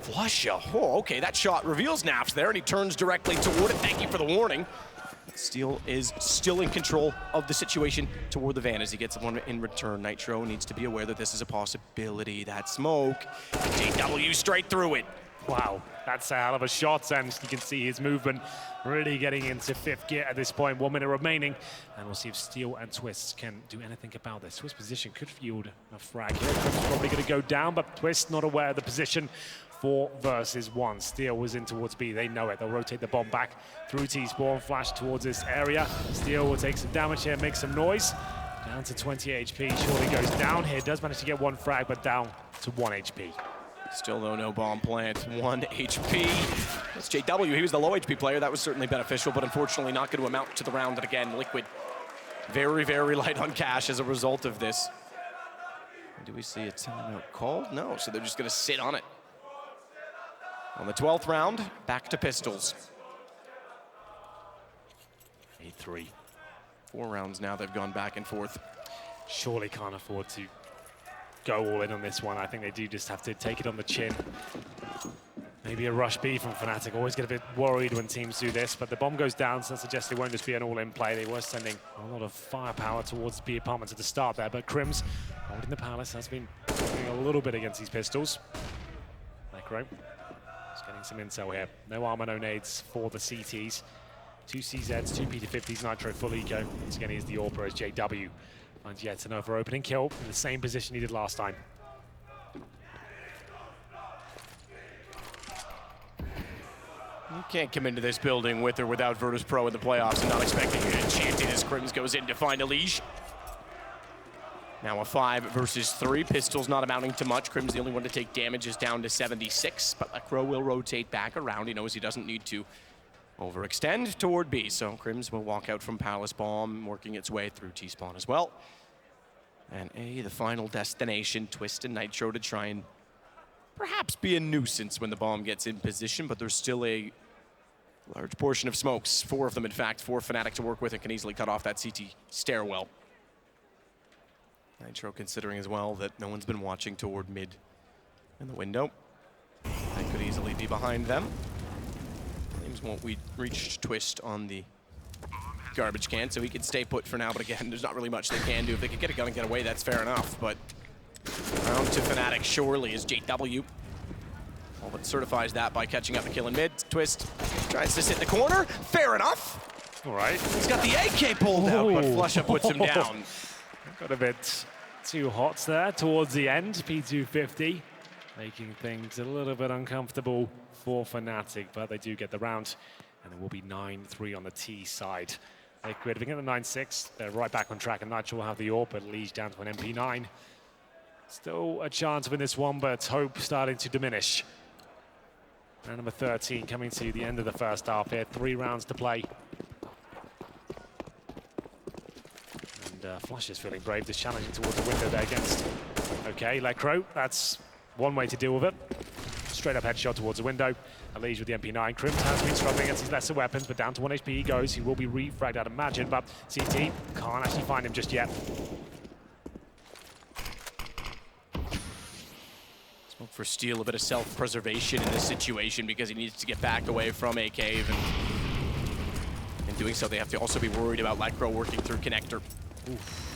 Flusha. Oh, okay, that shot reveals Naf's there, and he turns directly toward it. Thank you for the warning. Steel is still in control of the situation toward the van as he gets one in return. Nitro needs to be aware that this is a possibility. That smoke, JW straight through it. Wow, that's a hell of a shot, and you can see his movement really getting into 5th gear at this point. 1 minute remaining, and we'll see if Steel and Twist can do anything about this. Twist position could yield a frag here. Twist is probably going to go down, but Twist not aware of the position. 4 versus 1. Steel was in towards B. They know it. They'll rotate the bomb back through T-spawn, flash towards this area. Steel will take some damage here, make some noise. Down to 20 HP. Surely goes down here. Does manage to get 1 frag, but down to 1 HP. Still though, no bomb plant. 1 HP. That's JW. He was the low HP player. That was certainly beneficial, but unfortunately not going to amount to the round. And again, Liquid very, very light on cash as a result of this. Do we see a timeout called? No, so they're just going to sit on it. On the 12th round, back to pistols. 8-3. 4 rounds now, they've gone back and forth. Surely can't afford to go all in on this one. I think they do just have to take it on the chin. Maybe a rush B from Fnatic. Always get a bit worried when teams do this, but the bomb goes down, so that suggests it won't just be an all-in play. They were sending a lot of firepower towards B apartments at the start there, but Crims holding the palace has been doing a little bit against these pistols. Necro is getting some intel here. No armor, no nades for the CTs. 2 CZs, 2 P250s, Nitro full eco. Once again, here's the AWPer as JW finds yet another opening kill in the same position he did last time. You can't come into this building with or without Virtus Pro in the playoffs and not expecting it. Enchanted as Crims goes in to find a Liege. Now a 5 versus 3. Pistols not amounting to much. Crims the only one to take damage, is down to 76, but Necro will rotate back around. He knows he doesn't need to overextend toward B, so Crims will walk out from Palace Bomb, working its way through T-spawn as well. And A, the final destination, Twist and Nitro to try and perhaps be a nuisance when the bomb gets in position, but there's still a large portion of smokes, 4 of them in fact, for Fnatic to work with, and can easily cut off that CT stairwell. Nitro considering as well that no one's been watching toward mid in the window. That could easily be behind them. Flames won't reach Twist on the garbage can, so he can stay put for now, but again, there's not really much they can do. If they can get a gun and get away, that's fair enough, but round to Fnatic surely is JW. All but certifies that by catching up the kill in mid. Twist tries to sit in the corner, fair enough. All right. He's got the AK pulled out, but Flusha puts him down. Got a bit too hot there towards the end. P250 making things a little bit uncomfortable for Fnatic, but they do get the round, and it will be 9-3 on the T side. Liquid, if they get the 9-6, they're right back on track, and Nitro will have the AWP, but Liege down to an MP9. Still a chance of in this one, but hope starting to diminish. Round number 13 coming to the end of the first half here. 3 rounds to play. And Flush is feeling brave, just challenging towards the window there against. Okay, Lekro, that's one way to deal with it. Straight up headshot towards the window. Liege with the MP9. Crims has been struggling against his lesser weapons, but down to 1 HP he goes. He will be refragged, I'd imagine, but CT can't actually find him just yet. Smoke for Steel, a bit of self-preservation in this situation because he needs to get back away from a cave, and in doing so, they have to also be worried about Lekro working through connector. Oof.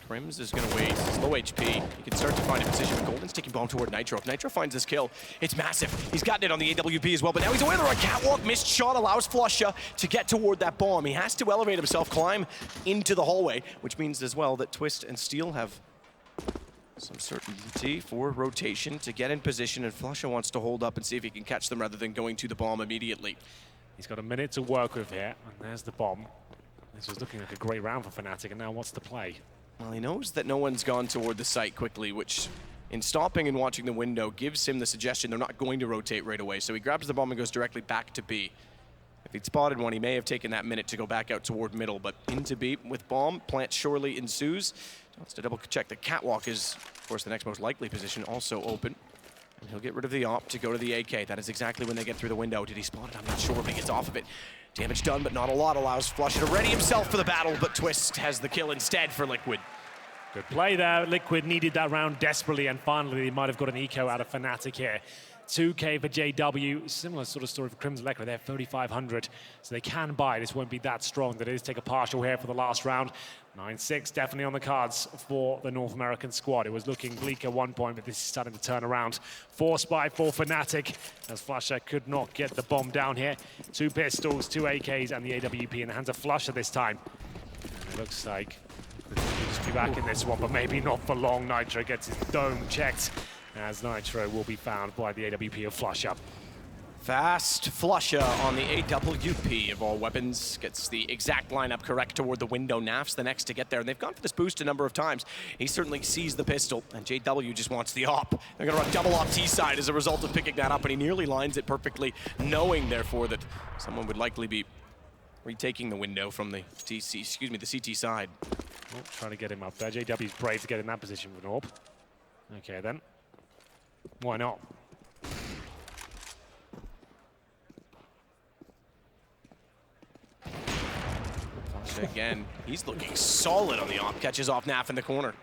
Crims is going to wait. He's low HP. He can start to find a position, but Golden's taking bomb toward Nitro. If Nitro finds his kill, it's massive. He's gotten it on the AWP as well, but now he's away there on Catwalk. Missed shot allows Flusha to get toward that bomb. He has to elevate himself, climb into the hallway, which means as well that Twist and Steel have some certainty for rotation to get in position, and Flusha wants to hold up and see if he can catch them rather than going to the bomb immediately. He's got a minute to work with here, and there's the bomb. This was looking like a great round for Fnatic, and now what's the play? Well, he knows that no one's gone toward the site quickly, which in stopping and watching the window gives him the suggestion they're not going to rotate right away. So he grabs the bomb and goes directly back to B. If he'd spotted one, he may have taken that minute to go back out toward middle, but into B with bomb, plant surely ensues. Wants to double check the Catwalk is, of course, the next most likely position, also open. And he'll get rid of the AWP to go to the AK. That is exactly when they get through the window. Did he spot it? I'm not sure, but he gets off of it. Damage done, but not a lot. Allows Flusha to ready himself for the battle, but Twist has the kill instead for Liquid. Good play there. Liquid needed that round desperately, and finally they might have got an eco out of Fnatic here. 2K for JW. Similar sort of story for Crimson Lekro. They're 3,500, so they can buy. This won't be that strong. That is take a partial here for the last round. 9-6 definitely on the cards for the North American squad. It was looking bleak at one point, but this is starting to turn around. 4-spy for Fnatic, as Flusha could not get the bomb down here. 2 pistols, 2 AKs, and the AWP in the hands of Flusha this time. And it looks like he'll just be back in this one, but maybe not for long. Nitro gets his dome checked, as Nitro will be found by the AWP of Flusha. Fast Flusha on the AWP of all weapons. Gets the exact lineup correct toward the window. Naf's the next to get there, and they've gone for this boost a number of times. He certainly sees the pistol, and JW just wants the AWP. They're going to run double AWP T-side as a result of picking that up, and he nearly lines it perfectly, knowing, therefore, that someone would likely be retaking the window from the the CT side. Oh, trying to get him up there. JW's brave to get in that position with an AWP. Okay, then. Why not? Again, he's looking solid on the AWP. Catches off Naf in the corner.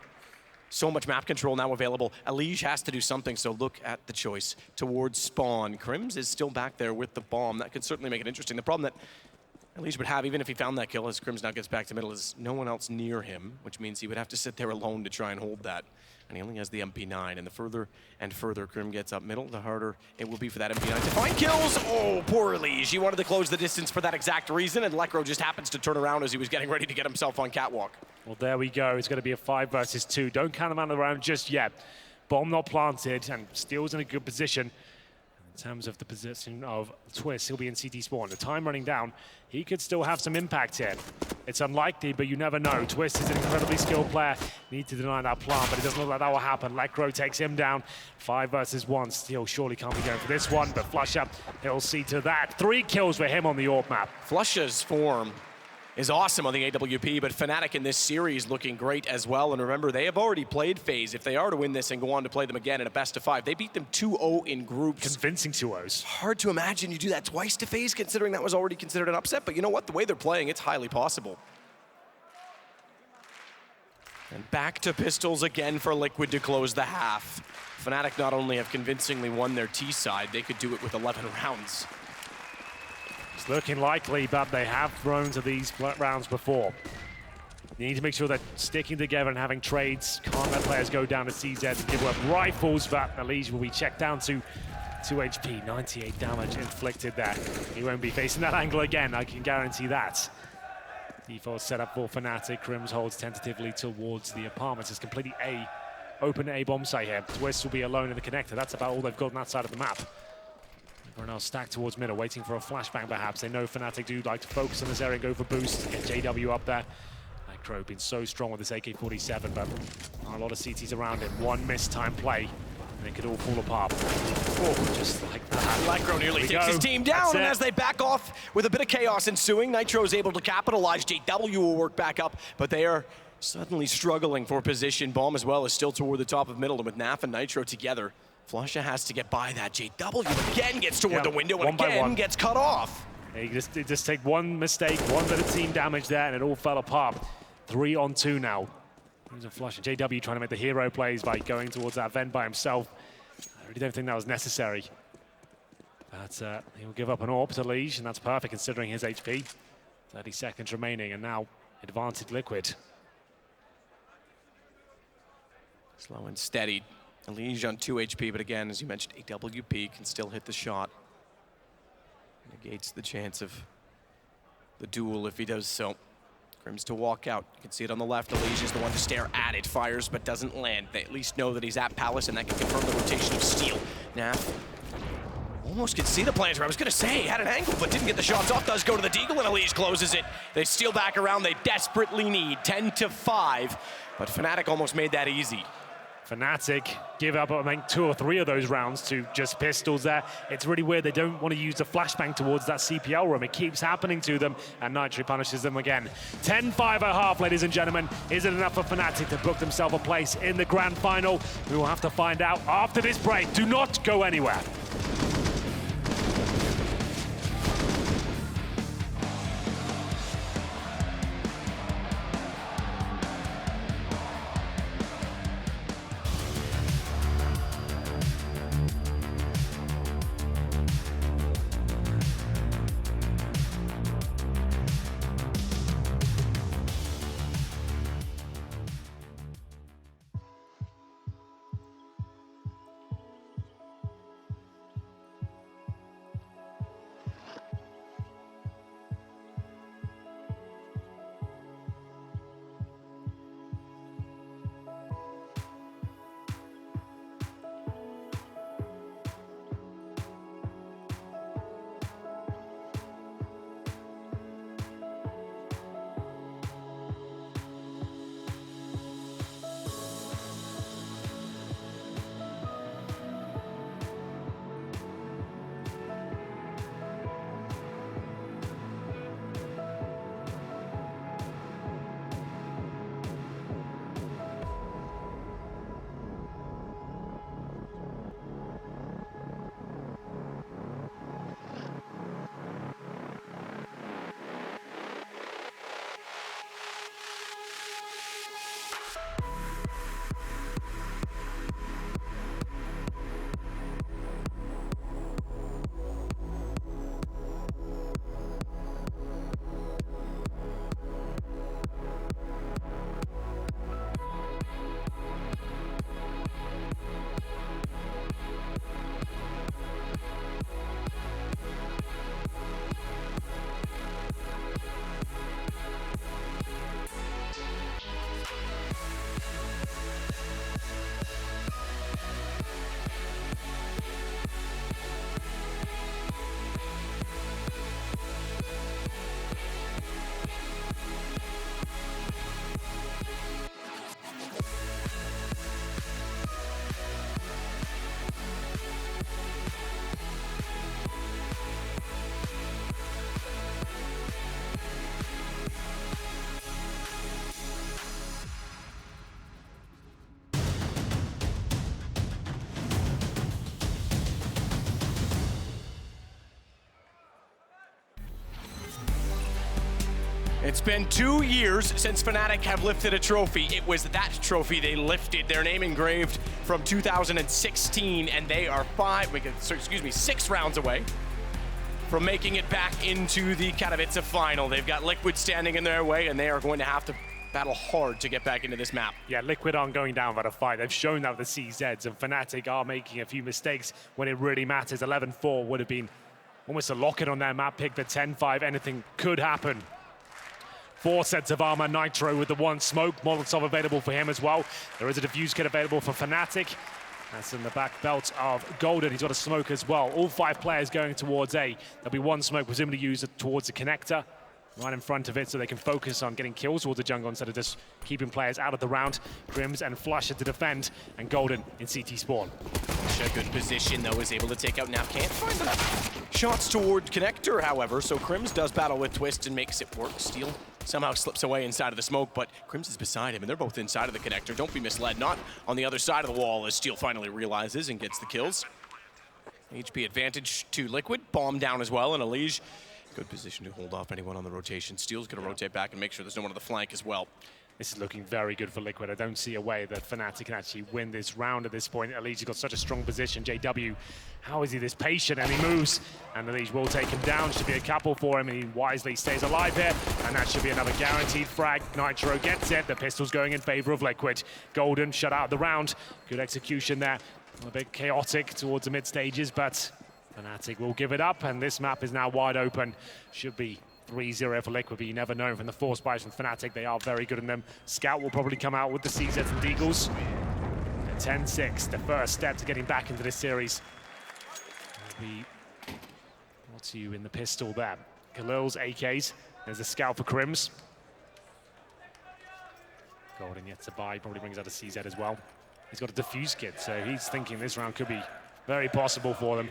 So much map control now available. Liege has to do something, so look at the choice towards spawn. Crims is still back there with the bomb. That could certainly make it interesting. The problem that Liege would have, even if he found that kill, as Crims now gets back to middle, is no one else near him, which means he would have to sit there alone to try and hold that. And he only has the MP9, and the further and further Crim gets up middle, the harder it will be for that MP9 to find kills. Oh, poor Liege. He wanted to close the distance for that exact reason, and Lekro just happens to turn around as he was getting ready to get himself on Catwalk. Well, there we go. It's going to be a 5 versus 2. Don't count him out of the round just yet. Bomb not planted, and Steel's in a good position. In terms of the position of Twist, he'll be in CT spawn. The time running down, he could still have some impact here. It's unlikely, but you never know. Twist is an incredibly skilled player. Need to deny that plant, but it doesn't look like that will happen. Lekro takes him down. 5 versus 1. Steel surely can't be going for this one, but Flusha, he'll see to that. 3 kills for him on the AWP map. Flusha's form is awesome on the AWP, but Fnatic in this series looking great as well. And remember, they have already played FaZe. If they are to win this and go on to play them again in a best-of-5, they beat them 2-0 in groups. Convincing 2-0s. Hard to imagine you do that twice to FaZe, considering that was already considered an upset. But you know what? The way they're playing, it's highly possible. And back to pistols again for Liquid to close the half. Fnatic not only have convincingly won their T side, they could do it with 11 rounds. It's looking likely, but they have thrown to these rounds before. You need to make sure they're sticking together and having trades. Can't let players go down to CZ and give up rifles, but Liege will be checked down to 2 HP, 98 damage inflicted there. He won't be facing that angle again, I can guarantee that. Default setup for Fnatic. Crims holds tentatively towards the apartments. It's completely A open a bomb site here. Twist will be alone in the connector. That's about all they've got on that side of the map. Everyone else stacked towards middle, waiting for a flashbang perhaps. They know Fnatic do like to focus on this area and go for boost, get JW up there. Crow been so strong with this AK-47, but a lot of CTs around him. One mistimed play, and it could all fall apart. Oh, just like that. Lycro nearly takes his team down, and as they back off with a bit of chaos ensuing, Nitro is able to capitalize. JW will work back up, but they are suddenly struggling for position. Bomb as well is still toward the top of middle, and with Naf and Nitro together, Flusha has to get by that. JW again gets toward the window, and again gets cut off. They just take one mistake, one bit of team damage there, and it all fell apart. 3-on-2 now. There's a flush. JW trying to make the hero plays by going towards that vent by himself. I really don't think that was necessary. But he'll give up an AWP to Liege, and that's perfect considering his HP. 30 seconds remaining, and now advantage Liquid. Slow and steady. Liege on 2 HP, but again, as you mentioned, AWP can still hit the shot. Negates the chance of the duel if he does so. Grims to walk out. You can see it on the left. Liege is the one to stare at it. Fires, but doesn't land. They at least know that he's at Palace, and that can confirm the rotation of Steel. Naf almost could see the planter. I was going to say, he had an angle, but didn't get the shots off. Does go to the Deagle, and Liege closes it. They steal back around. They desperately need 10-5, but Fnatic almost made that easy. Fnatic give up, I think, 2 or 3 of those rounds to just pistols there. It's really weird. They don't want to use the flashbang towards that CPL room. It keeps happening to them, and Nitro punishes them again. 10-5 at half, ladies and gentlemen. Is it enough for Fnatic to book themselves a place in the grand final? We will have to find out after this break. Do not go anywhere. It's been 2 years since Fnatic have lifted a trophy. It was that trophy they lifted, their name engraved from 2016, and they are 6 rounds away from making it back into the Katowice final. They've got Liquid standing in their way, and they are going to have to battle hard to get back into this map. Yeah, Liquid aren't going down without a fight. They've shown that with the CZs, and Fnatic are making a few mistakes when it really matters. 11-4 would have been almost a lock-in on their map pick. The 10-5, anything could happen. 4 sets of armor. Nitro with the 1 smoke. Molotov available for him as well. There is a defuse kit available for Fnatic. That's in the back belt of Golden. He's got a smoke as well. All 5 players going towards A. There'll be 1 smoke presumably used towards the connector, right in front of it, so they can focus on getting kills towards the jungle instead of just keeping players out of the round. Crims and Flusher to defend, and Golden in CT spawn. A good position, though, is able to take out Nap. Can't find the shots toward connector, however, so Crims does battle with Twist and makes it work. Steel somehow slips away inside of the smoke, but Crims is beside him, and they're both inside of the connector. Don't be misled, not on the other side of the wall, as Steel finally realizes and gets the kills. HP advantage to Liquid, bomb down as well, and Elige, good position to hold off anyone on the rotation. Steel's going to rotate back and make sure there's no one on the flank as well. This is looking very good for Liquid. I don't see a way that Fnatic can actually win this round at this point. Elige's got such a strong position. JW, how is he this patient? And he moves, and Elige will take him down. Should be a couple for him, and he wisely stays alive here. And that should be another guaranteed frag. Nitro gets it. The pistol's going in favor of Liquid. Golden shut out the round. Good execution there. A bit chaotic towards the mid stages, but Fnatic will give it up, and this map is now wide open. Should be 3-0 for Liquid, but you never know from the force buys from Fnatic. They are very good in them. Scout will probably come out with the CZs and Deagles. 10-6, the first step to getting back into this series. Will be, what's you in the pistol there? Khalil's AKs. There's a Scout for Crims. Golden yet to buy, probably brings out a CZ as well. He's got a defuse kit, so he's thinking this round could be very possible for them.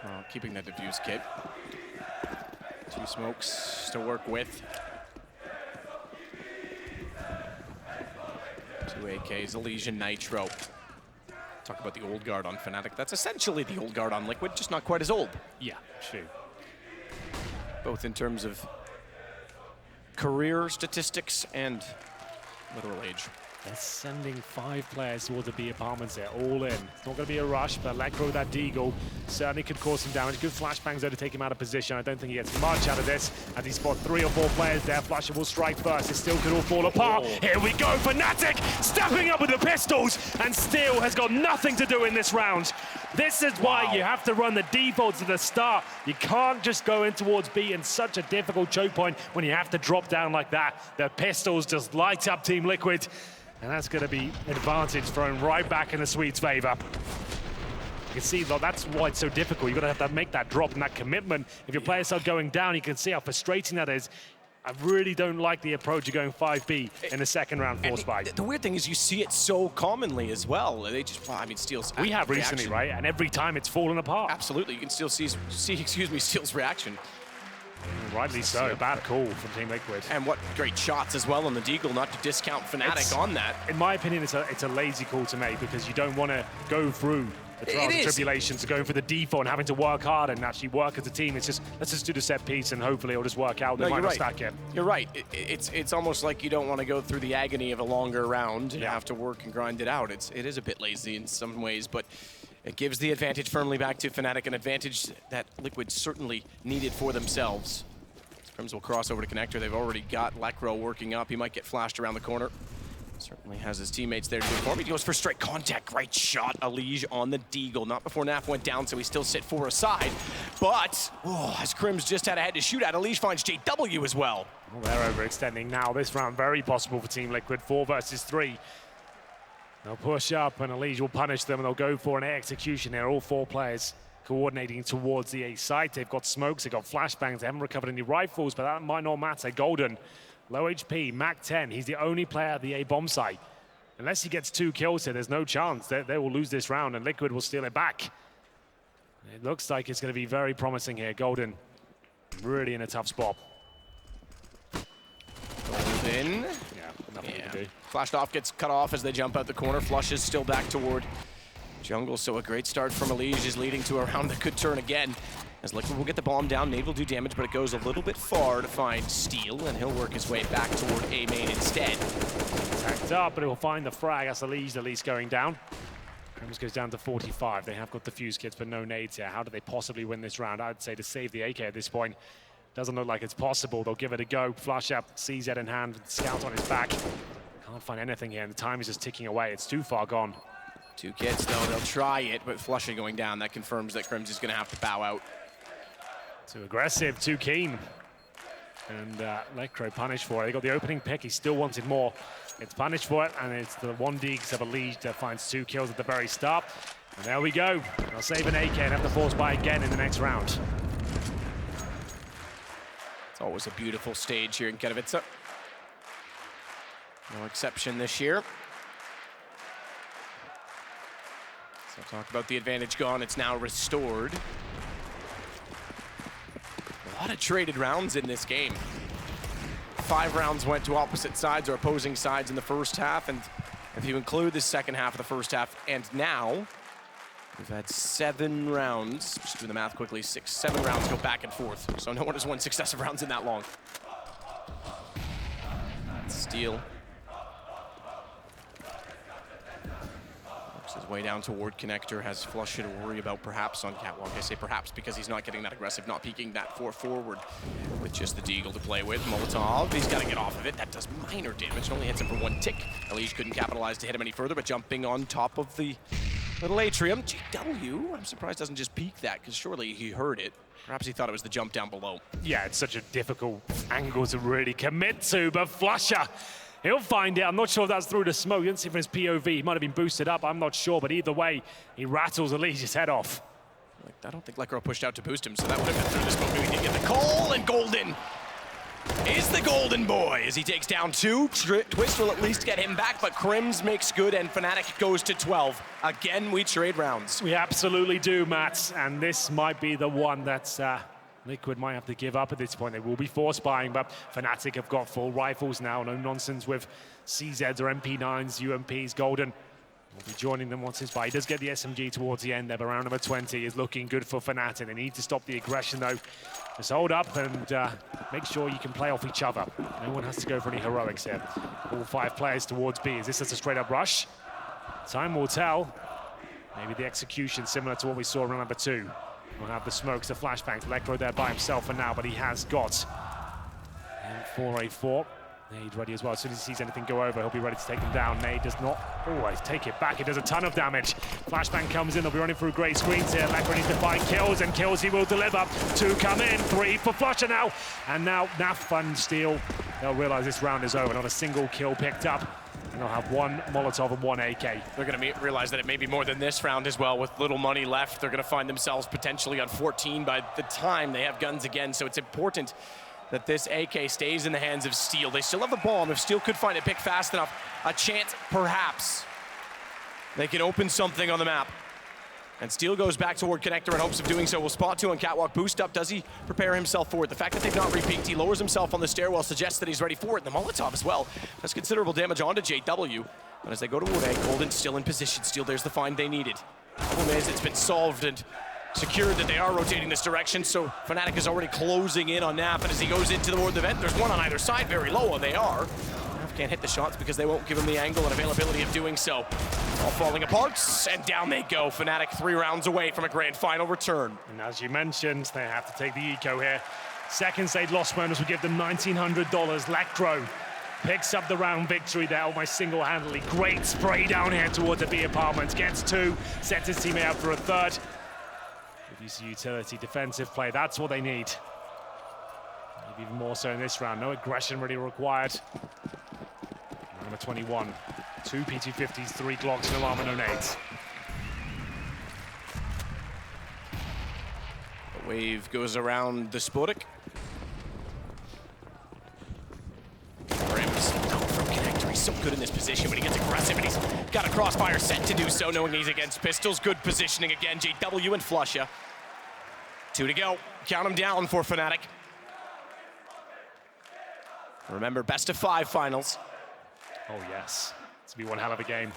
Well, keeping that diffuse kit. 2 smokes to work with. 2 AKs, Elige and Nitro. Talk about the old guard on Fnatic. That's essentially the old guard on Liquid, just not quite as old. Yeah, true. Both in terms of career statistics and literal age. They're sending 5 players towards the B apartments there, all in. It's not going to be a rush, but Electro, that Deagle, certainly could cause some damage. Good flashbangs there to take him out of position. I don't think he gets much out of this. As he spots 3 or 4 players there, Flusher will strike first. It still could all fall apart. Here we go, Fnatic stepping up with the pistols, and Steel has got nothing to do in this round. This is why you have to run the defaults at the start. You can't just go in towards B in such a difficult choke point when you have to drop down like that. The pistols just light up Team Liquid. And that's going to be advantage thrown right back in the Swedes' favor. You can see that's why it's so difficult. You've got to have to make that drop and that commitment. If your players start going down, you can see how frustrating that is. I really don't like the approach of going 5B in the second round force buy. The weird thing is you see it so commonly as well. They just, I mean, Steel's We have reaction. recently, right? And every time it's fallen apart. Absolutely, you can still see Steel's reaction. Rightly so. Bad call from Team Liquid. And what great shots as well on the Deagle, not to discount Fnatic on that. In my opinion, it's a lazy call to make because you don't want to go through the trials and tribulations of going for the default and having to work hard and actually work as a team. It's just, let's just do the set piece and hopefully it'll just work out. They might not stack it. You're right. It's almost like you don't want to go through the agony of a longer round and have to work and grind it out. It is a bit lazy in some ways, but it gives the advantage firmly back to Fnatic, an advantage that Liquid certainly needed for themselves. Crims will cross over to connector. They've already got Lekro working up. He might get flashed around the corner. Certainly has his teammates there to do it for him. He goes for straight contact. Great shot, Elige on the Deagle. Not before Naf went down, so he still sit 4 aside. But, as Crims just had a head to shoot at, Elige finds JW as well. Well, they're overextending now. This round very possible for Team Liquid. 4 versus 3. They'll push up and Elige will punish them and they'll go for an execution here. All 4 players coordinating towards the A site. They've got smokes, they've got flashbangs, they haven't recovered any rifles, but that might not matter. Golden, low HP, Mac 10. He's the only player at the A bomb site. Unless he gets 2 kills here, there's no chance. They will lose this round and Liquid will steal it back. It looks like it's going to be very promising here. Golden really in a tough spot. Golden. Nothing to do. Flashed off, gets cut off as they jump out the corner. Flush is still back toward jungle, so a great start from Elige is leading to a round that could turn again. As Liquid will get the bomb down, Nate will do damage, but it goes a little bit far to find Steel, and he'll work his way back toward A main instead. Tacked up, but it will find the frag. That's Elige at least going down. Crims goes down to 45. They have got the fuse kits, but no nades here. How do they possibly win this round? I'd say to save the AK at this point. Doesn't look like it's possible. They'll give it a go. Flush up, CZ in hand, with Scout on his back. Can't find anything here, and the time is just ticking away. It's too far gone. 2 kits, though. They'll try it, but Flusher going down. That confirms that Crims is going to have to bow out. Too aggressive, too keen. And Lecro punished for it. They got the opening pick, he still wanted more. It's punished for it, and it's the 1D Xabalij that finds 2 kills at the very start. And there we go. They'll save an AK and have to force buy again in the next round. It's always a beautiful stage here in Katowice. No exception this year. So talk about the advantage gone, it's now restored. A lot of traded rounds in this game. 5 rounds went to opposite sides or opposing sides in the first half, and if you include the second half of the first half, and now we've had 7 rounds, just do the math quickly, 7 rounds go back and forth. So no one has won successive rounds in that long. Steal. Works his way down toward Connector, has Flusha to worry about perhaps on Catwalk. I say perhaps because he's not getting that aggressive, not peeking that forward with just the Deagle to play with. Molotov, he's got to get off of it. That does minor damage, it only hits him for 1 tick. Elige couldn't capitalize to hit him any further, but jumping on top of the little atrium. GW, I'm surprised doesn't just peek that, because surely he heard it. Perhaps he thought it was the jump down below. Yeah, it's such a difficult angle to really commit to, but Flusha, he'll find it. I'm not sure if that's through the smoke. You didn't see from his POV. He might have been boosted up, I'm not sure, but either way, he rattles Elige's head off. I don't think Lecro pushed out to boost him, so that would have been through the smoke. He did get the call, and Golden is the golden boy as he takes down 2. Twist will at least get him back, but Crims makes good, and Fnatic goes to 12. Again, we trade rounds. We absolutely do, Matt, and this might be the one that Liquid might have to give up at this point. They will be force buying, but Fnatic have got full rifles now. No nonsense with CZs or MP9s, UMPs. Golden will be joining them once his buy. He does get the SMG towards the end there, but round number 20 is looking good for Fnatic. They need to stop the aggression, though. Just hold up and make sure you can play off each other. No one has to go for any heroics here. All 5 players towards B. Is this just a straight-up rush? Time will tell. Maybe the execution similar to what we saw in round number 2. We'll have the smokes, the flashbangs. Lecro there by himself for now, but he has got 4A4. Nade ready as well. As soon as he sees anything go over, he'll be ready to take them down. Nade does not always take it back. It does a ton of damage. Flashbang comes in. They'll be running through grey screens here. Lecro needs to find kills, and kills he will deliver. 2 come in, 3 for Flusha now. And now Naf and Steel, they'll realize this round is over. Not a single kill picked up. And they'll have 1 Molotov and 1 AK. They're going to realize that it may be more than this round as well. With little money left, they're going to find themselves potentially on 14 by the time they have guns again. So it's important that this AK stays in the hands of Steel. They still have the bomb. If Steel could find it pick fast enough, a chance perhaps they can open something on the map. And Steel goes back toward Connector in hopes of doing so. Will spot 2 on Catwalk. Boost up. Does he prepare himself for it? The fact that they've not re-peeked, he lowers himself on the stairwell, suggests that he's ready for it. And the Molotov as well does considerable damage onto JW. And as they go toward A, Golden still in position. Steel, there's the find they needed. Problem is, it's been solved and secured that they are rotating this direction, so Fnatic is already closing in on Naf, and as he goes into the vent, there's 1 on either side, very low, and they are. Naf can't hit the shots because they won't give him the angle and availability of doing so. All falling apart, and down they go. Fnatic 3 rounds away from a grand final return. And as you mentioned, they have to take the eco here. Second stage loss bonus will give them $1,900. Lecro picks up the round victory there almost single-handedly. Great spray down here towards the B apartments. Gets 2, sets his teammate up for a 3rd. Use utility, defensive play, that's what they need. Maybe even more so in this round. No aggression really required. Number 21, 2 P250s, 3 Glocks, no armor, no nades. The wave goes around the Spodek. Crims from Connector. He's so good in this position when he gets aggressive, and he's got a crossfire set to do so, knowing he's against pistols. Good positioning again, JW and Flusha. 2 to go. Count them down for Fnatic. Remember, best of 5 finals. Oh yes, it's be one hell of a game.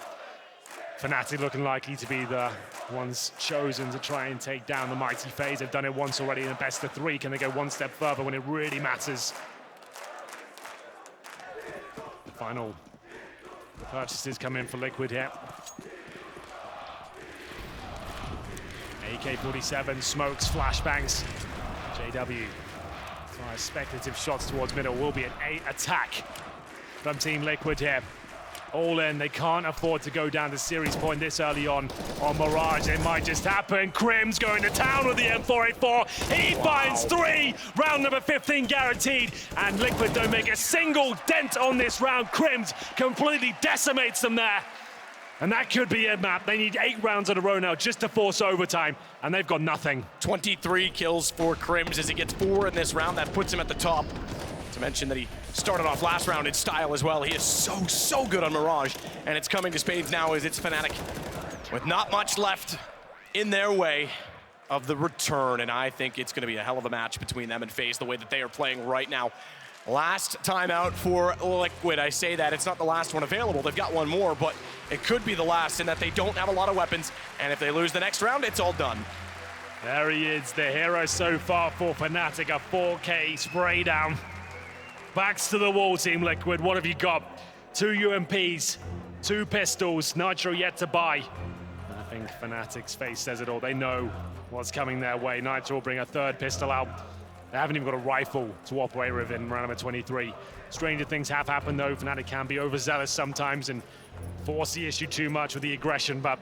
Fnatic looking likely to be the ones chosen to try and take down the mighty FaZe. They've done it once already in a best of 3. Can they go 1 step further when it really matters? Final purchases come in for Liquid here. AK-47, smokes, flashbangs. JW fires speculative shots towards middle. Will be an 8 attack from Team Liquid here. all in. They can't afford to go down to series point this early on Mirage. It might just happen. Crim's going to town with the M484. He finds 3. Round number 15 guaranteed. And Liquid don't make a single dent on this round. Crim's completely decimates them there. And that could be it, map. They need 8 rounds in a row now just to force overtime, and they've got nothing. 23 kills for Crims as he gets 4 in this round. That puts him at the top. To mention that he started off last round in style as well. He is so good on Mirage, and it's coming to spades now as it's Fnatic with not much left in their way of the return, and I think it's going to be a hell of a match between them and FaZe the way that they are playing right now. Last time out for Liquid. I say that, it's not the last one available. They've got one more, but it could be the last in that they don't have a lot of weapons, and if they lose the next round, it's all done. There he is, the hero so far for Fnatic, a 4K spray down. Backs to the wall, Team Liquid. What have you got? 2 UMPs, 2 pistols, Nitro yet to buy. I think Fnatic's face says it all. They know what's coming their way. Nitro will bring a 3rd pistol out. They haven't even got a rifle to operate with in round number 23. Stranger things have happened though. Fnatic can be overzealous sometimes and force the issue too much with the aggression, but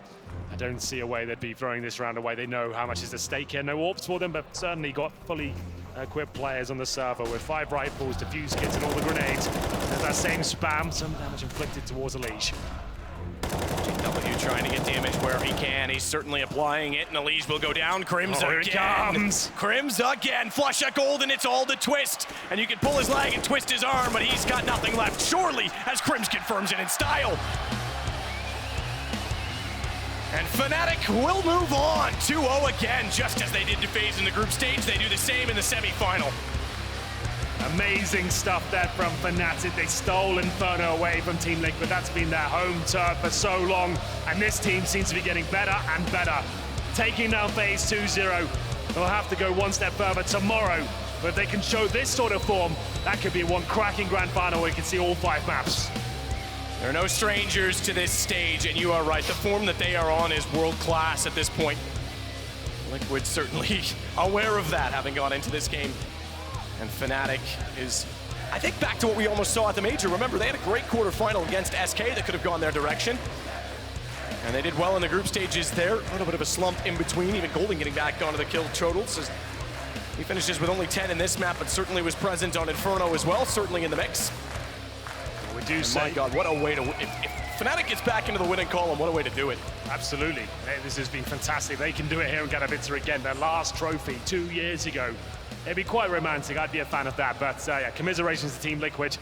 I don't see a way they'd be throwing this round away. They know how much is at stake here. No orbs for them, but certainly got fully equipped players on the server with 5 rifles, defuse kits, and all the grenades. There's that same spam, some damage inflicted towards Elige. GW trying to get damage where he can. He's certainly applying it, and Elige will go down. Crims again. Here it comes. Crims again. Flush at Golden, it's all the twist. And you can pull his leg and twist his arm, but he's got nothing left. Surely, as Crims confirms it in style. And Fnatic will move on 2-0 again, just as they did to FaZe in the group stage. They do the same in the semi-final. Amazing stuff there from Fnatic. They stole Inferno away from Team Liquid. That's been their home turf for so long. And this team seems to be getting better and better. Taking down FaZe 2-0. They'll have to go one step further tomorrow. But if they can show this sort of form, that could be one cracking grand final where you can see all 5 maps. There are no strangers to this stage, and you are right. The form that they are on is world-class at this point. Liquid certainly aware of that, having gone into this game. And Fnatic is, I think, back to what we almost saw at the Major. Remember, they had a great quarterfinal against SK that could have gone their direction. And they did well in the group stages there. A little bit of a slump in between, even Golden getting back onto the kill totals. As he finishes with only 10 in this map, but certainly was present on Inferno as well, certainly in the mix. We do say, my God, what a way to... If Fnatic gets back into the winning column, what a way to do it. Absolutely. This has been fantastic. They can do it here in Katowice again. Their last trophy 2 years ago. It'd be quite romantic. I'd be a fan of that. But yeah, commiserations to Team Liquid.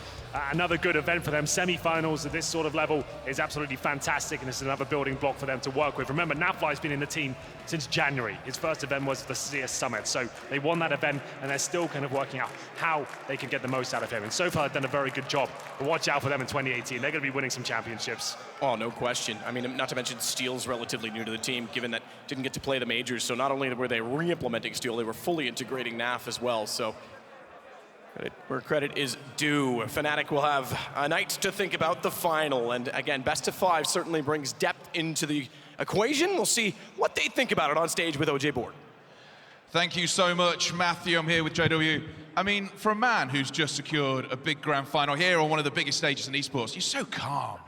Another good event for them. Semi-finals at this sort of level is absolutely fantastic, and it's another building block for them to work with. Remember, Nafly's been in the team since January. His first event was the CS Summit. So they won that event, and they're still kind of working out how they can get the most out of him. And so far, they've done a very good job. But watch out for them in 2018. They're going to be winning some championships. Oh, no question. I mean, not to mention Steel's relatively new to the team, given that didn't get to play the majors. So not only were they re-implementing Steel, they were fully integrating NAF as well. So where credit is due. Fnatic will have a night to think about the final. And again, best of 5 certainly brings depth into the equation. We'll see what they think about it on stage with OJ Board. Thank you so much, Matthew. I'm here with JW. I mean, for a man who's just secured a big grand final here on one of the biggest stages in esports, you're so calm.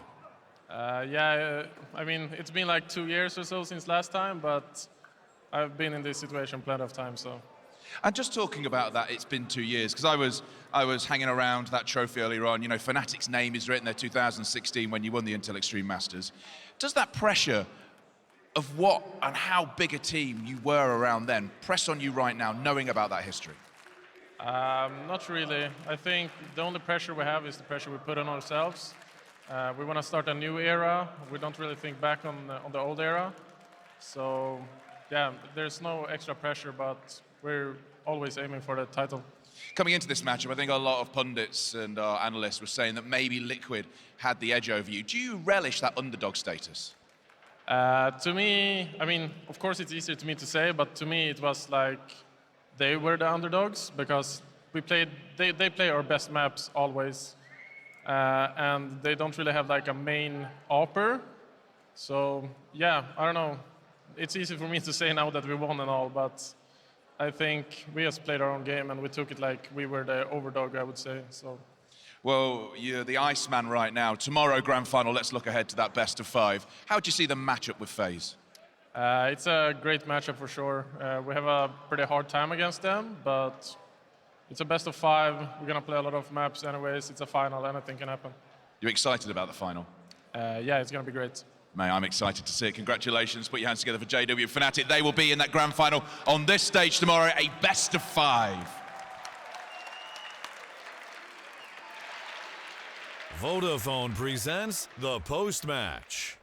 I mean, it's been like 2 years or so since last time, but I've been in this situation plenty of times, so. And just talking about that, it's been 2 years, because I was hanging around that trophy earlier on. You know, Fnatic's name is written there 2016 when you won the Intel Extreme Masters. Does that pressure of what and how big a team you were around then press on you right now, knowing about that history? Not really. I think the only pressure we have is the pressure we put on ourselves. We want to start a new era. We don't really think back on the old era. So, yeah, there's no extra pressure, but we're always aiming for the title. Coming into this matchup, I think a lot of pundits and analysts were saying that maybe Liquid had the edge over you. Do you relish that underdog status? To me, I mean, of course it's easier to me to say, but to me it was like they were the underdogs because we played, they play our best maps always. And they don't really have like a main AWPer. So yeah, I don't know. It's easy for me to say now that we won and all, but I think we just played our own game and we took it like we were the overdog, I would say. So. Well, you're the Iceman right now. Tomorrow, grand final, let's look ahead to that best of 5. How do you see the matchup with FaZe? It's a great matchup for sure. We have a pretty hard time against them, but it's a best of 5. We're going to play a lot of maps anyways. It's a final, anything can happen. You're excited about the final? Yeah, it's going to be great. Mate, I'm excited to see it. Congratulations. Put your hands together for JW and Fnatic. They will be in that grand final on this stage tomorrow, a best of 5. Vodafone presents the post-match.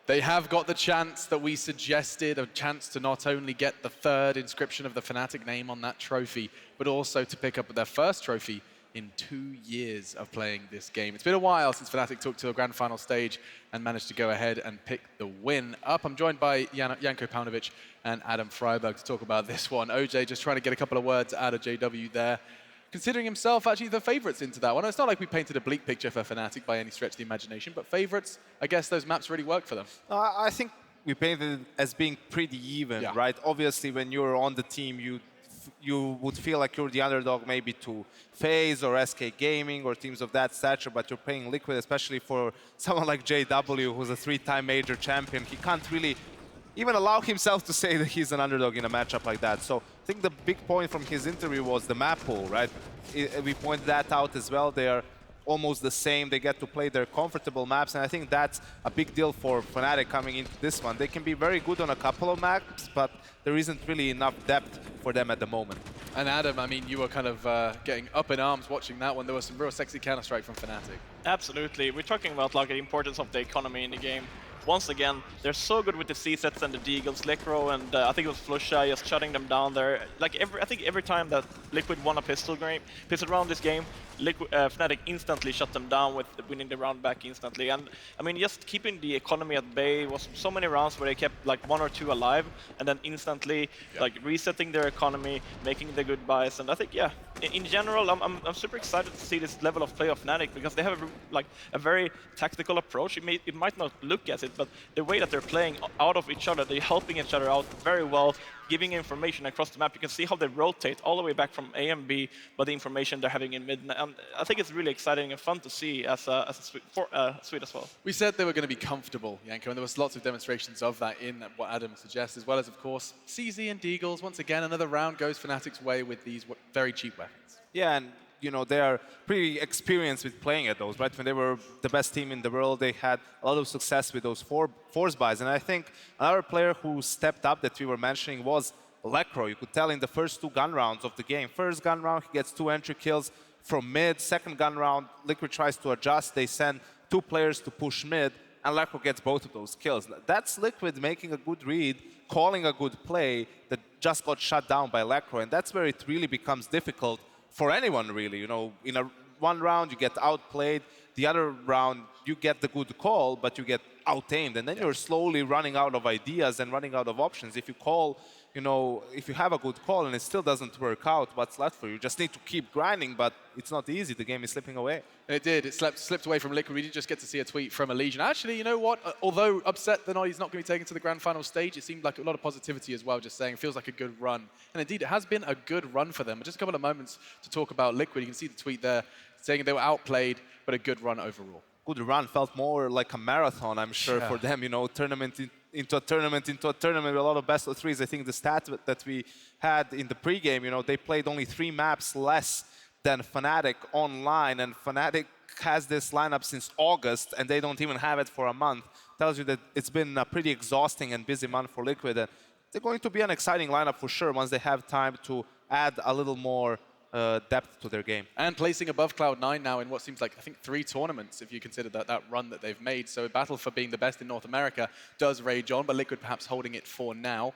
They have got the chance that we suggested, a chance to not only get the 3rd inscription of the Fnatic name on that trophy, but also to pick up their first trophy in 2 years of playing this game. It's been a while since Fnatic took to a grand final stage and managed to go ahead and pick the win up. I'm joined by Janko Paunovic and Adam Freiberg to talk about this one. OJ just trying to get a couple of words out of JW there, considering himself actually the favourites into that one. It's not like we painted a bleak picture for Fnatic by any stretch of the imagination, but favourites, I guess those maps really work for them. I think we painted it as being pretty even, right? Obviously, when you're on the team, you would feel like you're the underdog maybe to FaZe or SK Gaming or teams of that stature, but you're playing Liquid, especially for someone like JW, who's a 3-time major champion. He can't really even allow himself to say that he's an underdog in a matchup like that. So I think the big point from his interview was the map pool, right? We pointed that out as well. They are almost the same. They get to play their comfortable maps, and I think that's a big deal for Fnatic coming into this one. They can be very good on a couple of maps, but there isn't really enough depth for them at the moment. And Adam, I mean, you were kind of getting up in arms watching that one. There was some real sexy Counter-Strike from Fnatic. Absolutely. We're talking about like the importance of the economy in the game. Once again, they're so good with the C-sets and the Deagles. Lekro and I think it was Flusha just shutting them down there. Like I think every time that Liquid won a pistol round this game, Fnatic instantly shut them down with winning the round back instantly. And I mean, just keeping the economy at bay was so many rounds where they kept like 1 or 2 alive and then instantly like resetting their economy, making the goodbyes. And I think, yeah, in general, I'm super excited to see this level of play of Fnatic because they have a very tactical approach. It might not look as it, but the way that they're playing out of each other, they're helping each other out very well, giving information across the map. You can see how they rotate all the way back from A and B, but the information they're having in mid. And I think it's really exciting and fun to see as a Swede as well. We said they were going to be comfortable, Janko, and there was lots of demonstrations of that in what Adam suggests, as well as, of course, CZ and Deagles. Once again, another round goes Fnatic's way with these very cheap weapons. Yeah, and you know, they are pretty experienced with playing at those, right? When they were the best team in the world, they had a lot of success with those force buys. And I think another player who stepped up that we were mentioning was Lekro. You could tell in the first 2 gun rounds of the game. First gun round, he gets 2 entry kills from mid. Second gun round, Liquid tries to adjust. They send 2 players to push mid, and Lekro gets both of those kills. That's Liquid making a good read, calling a good play that just got shut down by Lekro. And that's where it really becomes difficult for anyone, really. You know, in one round, you get outplayed. The other round, you get the good call, but you get out-aimed. And then you're slowly running out of ideas and running out of options. If you call, you know, if you have a good call and it still doesn't work out, what's left for you? You just need to keep grinding, but it's not easy. The game is slipping away. It did. It slipped away from Liquid. We did just get to see a tweet from Elysian. Actually, you know what? Although upset that he's not going to be taken to the grand final stage, it seemed like a lot of positivity as well, just saying it feels like a good run. And indeed, it has been a good run for them. Just a couple of moments to talk about Liquid. You can see the tweet there saying they were outplayed, but a good run overall. Good run. Felt more like a marathon, I'm sure, for them. You know, tournament into a tournament with a lot of best of 3s. I think the stat that we had in the pregame, you know, they played only 3 maps less than Fnatic online, and Fnatic has this lineup since August, and they don't even have it for a month. Tells you that it's been a pretty exhausting and busy month for Liquid, and they're going to be an exciting lineup for sure once they have time to add a little more depth to their game. And placing above Cloud9 now in what seems like, I think, 3 tournaments, if you consider that run that they've made. So a battle for being the best in North America does rage on, but Liquid perhaps holding it for now.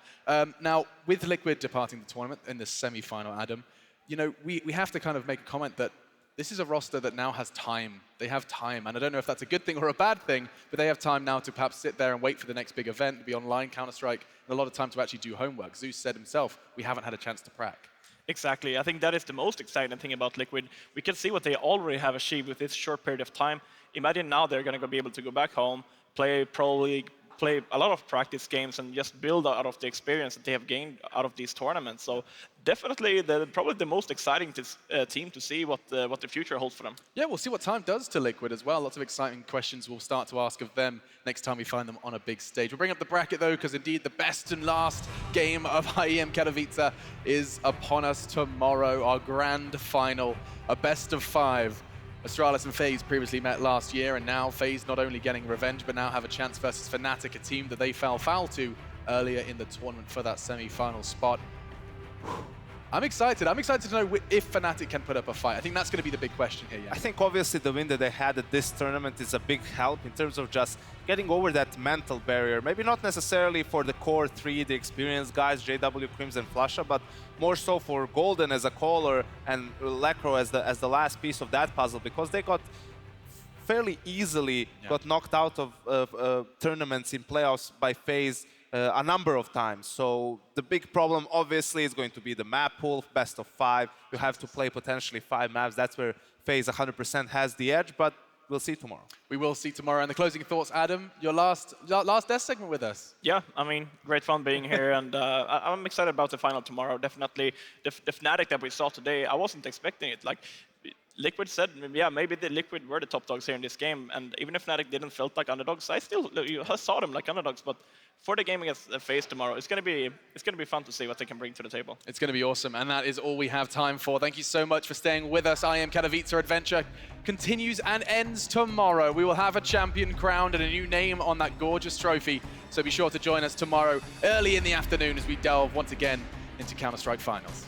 Now, with Liquid departing the tournament in the semi-final, Adam, you know, we have to kind of make a comment that this is a roster that now has time. They have time, and I don't know if that's a good thing or a bad thing, but they have time now to perhaps sit there and wait for the next big event, to be online, Counter-Strike, and a lot of time to actually do homework. Zeus said himself, we haven't had a chance to prac. Exactly. I think that is the most exciting thing about Liquid. We can see what they already have achieved with this short period of time. Imagine now they're going to be able to go back home, play Pro League, play a lot of practice games and just build out of the experience that they have gained out of these tournaments. So definitely probably the most exciting team to see what the future holds for them. Yeah, we'll see what time does to Liquid as well. Lots of exciting questions we'll start to ask of them next time we find them on a big stage. We'll bring up the bracket though, because indeed the best and last game of IEM Katowice is upon us tomorrow, our grand final, a best of 5. Astralis and FaZe previously met last year, and now FaZe not only getting revenge, but now have a chance versus Fnatic, a team that they fell foul to earlier in the tournament for that semi-final spot. I'm excited. I'm excited to know if Fnatic can put up a fight. I think that's going to be the big question here, yeah. I think obviously the win that they had at this tournament is a big help in terms of just getting over that mental barrier. Maybe not necessarily for the core 3, the experienced guys, JW, Crims, and Flusha, but more so for Golden as a caller and Lekro as the last piece of that puzzle, because they got fairly easily got knocked out of tournaments in playoffs by FaZe a number of times. So the big problem obviously is going to be the map pool, best of 5. You have to play potentially 5 maps. That's where FaZe 100% has the edge, but we'll see tomorrow. We will see tomorrow. And the closing thoughts, Adam, your last desk segment with us. Yeah, I mean, great fun being here, and I'm excited about the final tomorrow. Definitely, the Fnatic that we saw today, I wasn't expecting it. Like, Liquid said, yeah, maybe the Liquid were the top dogs here in this game, and even if Fnatic didn't feel like underdogs, I still saw them like underdogs. But for the game against FaZe tomorrow, it's gonna be fun to see what they can bring to the table. It's gonna be awesome, and that is all we have time for. Thank you so much for staying with us. IEM Katowice adventure continues and ends tomorrow. We will have a champion crowned and a new name on that gorgeous trophy. So be sure to join us tomorrow early in the afternoon as we delve once again into Counter-Strike Finals.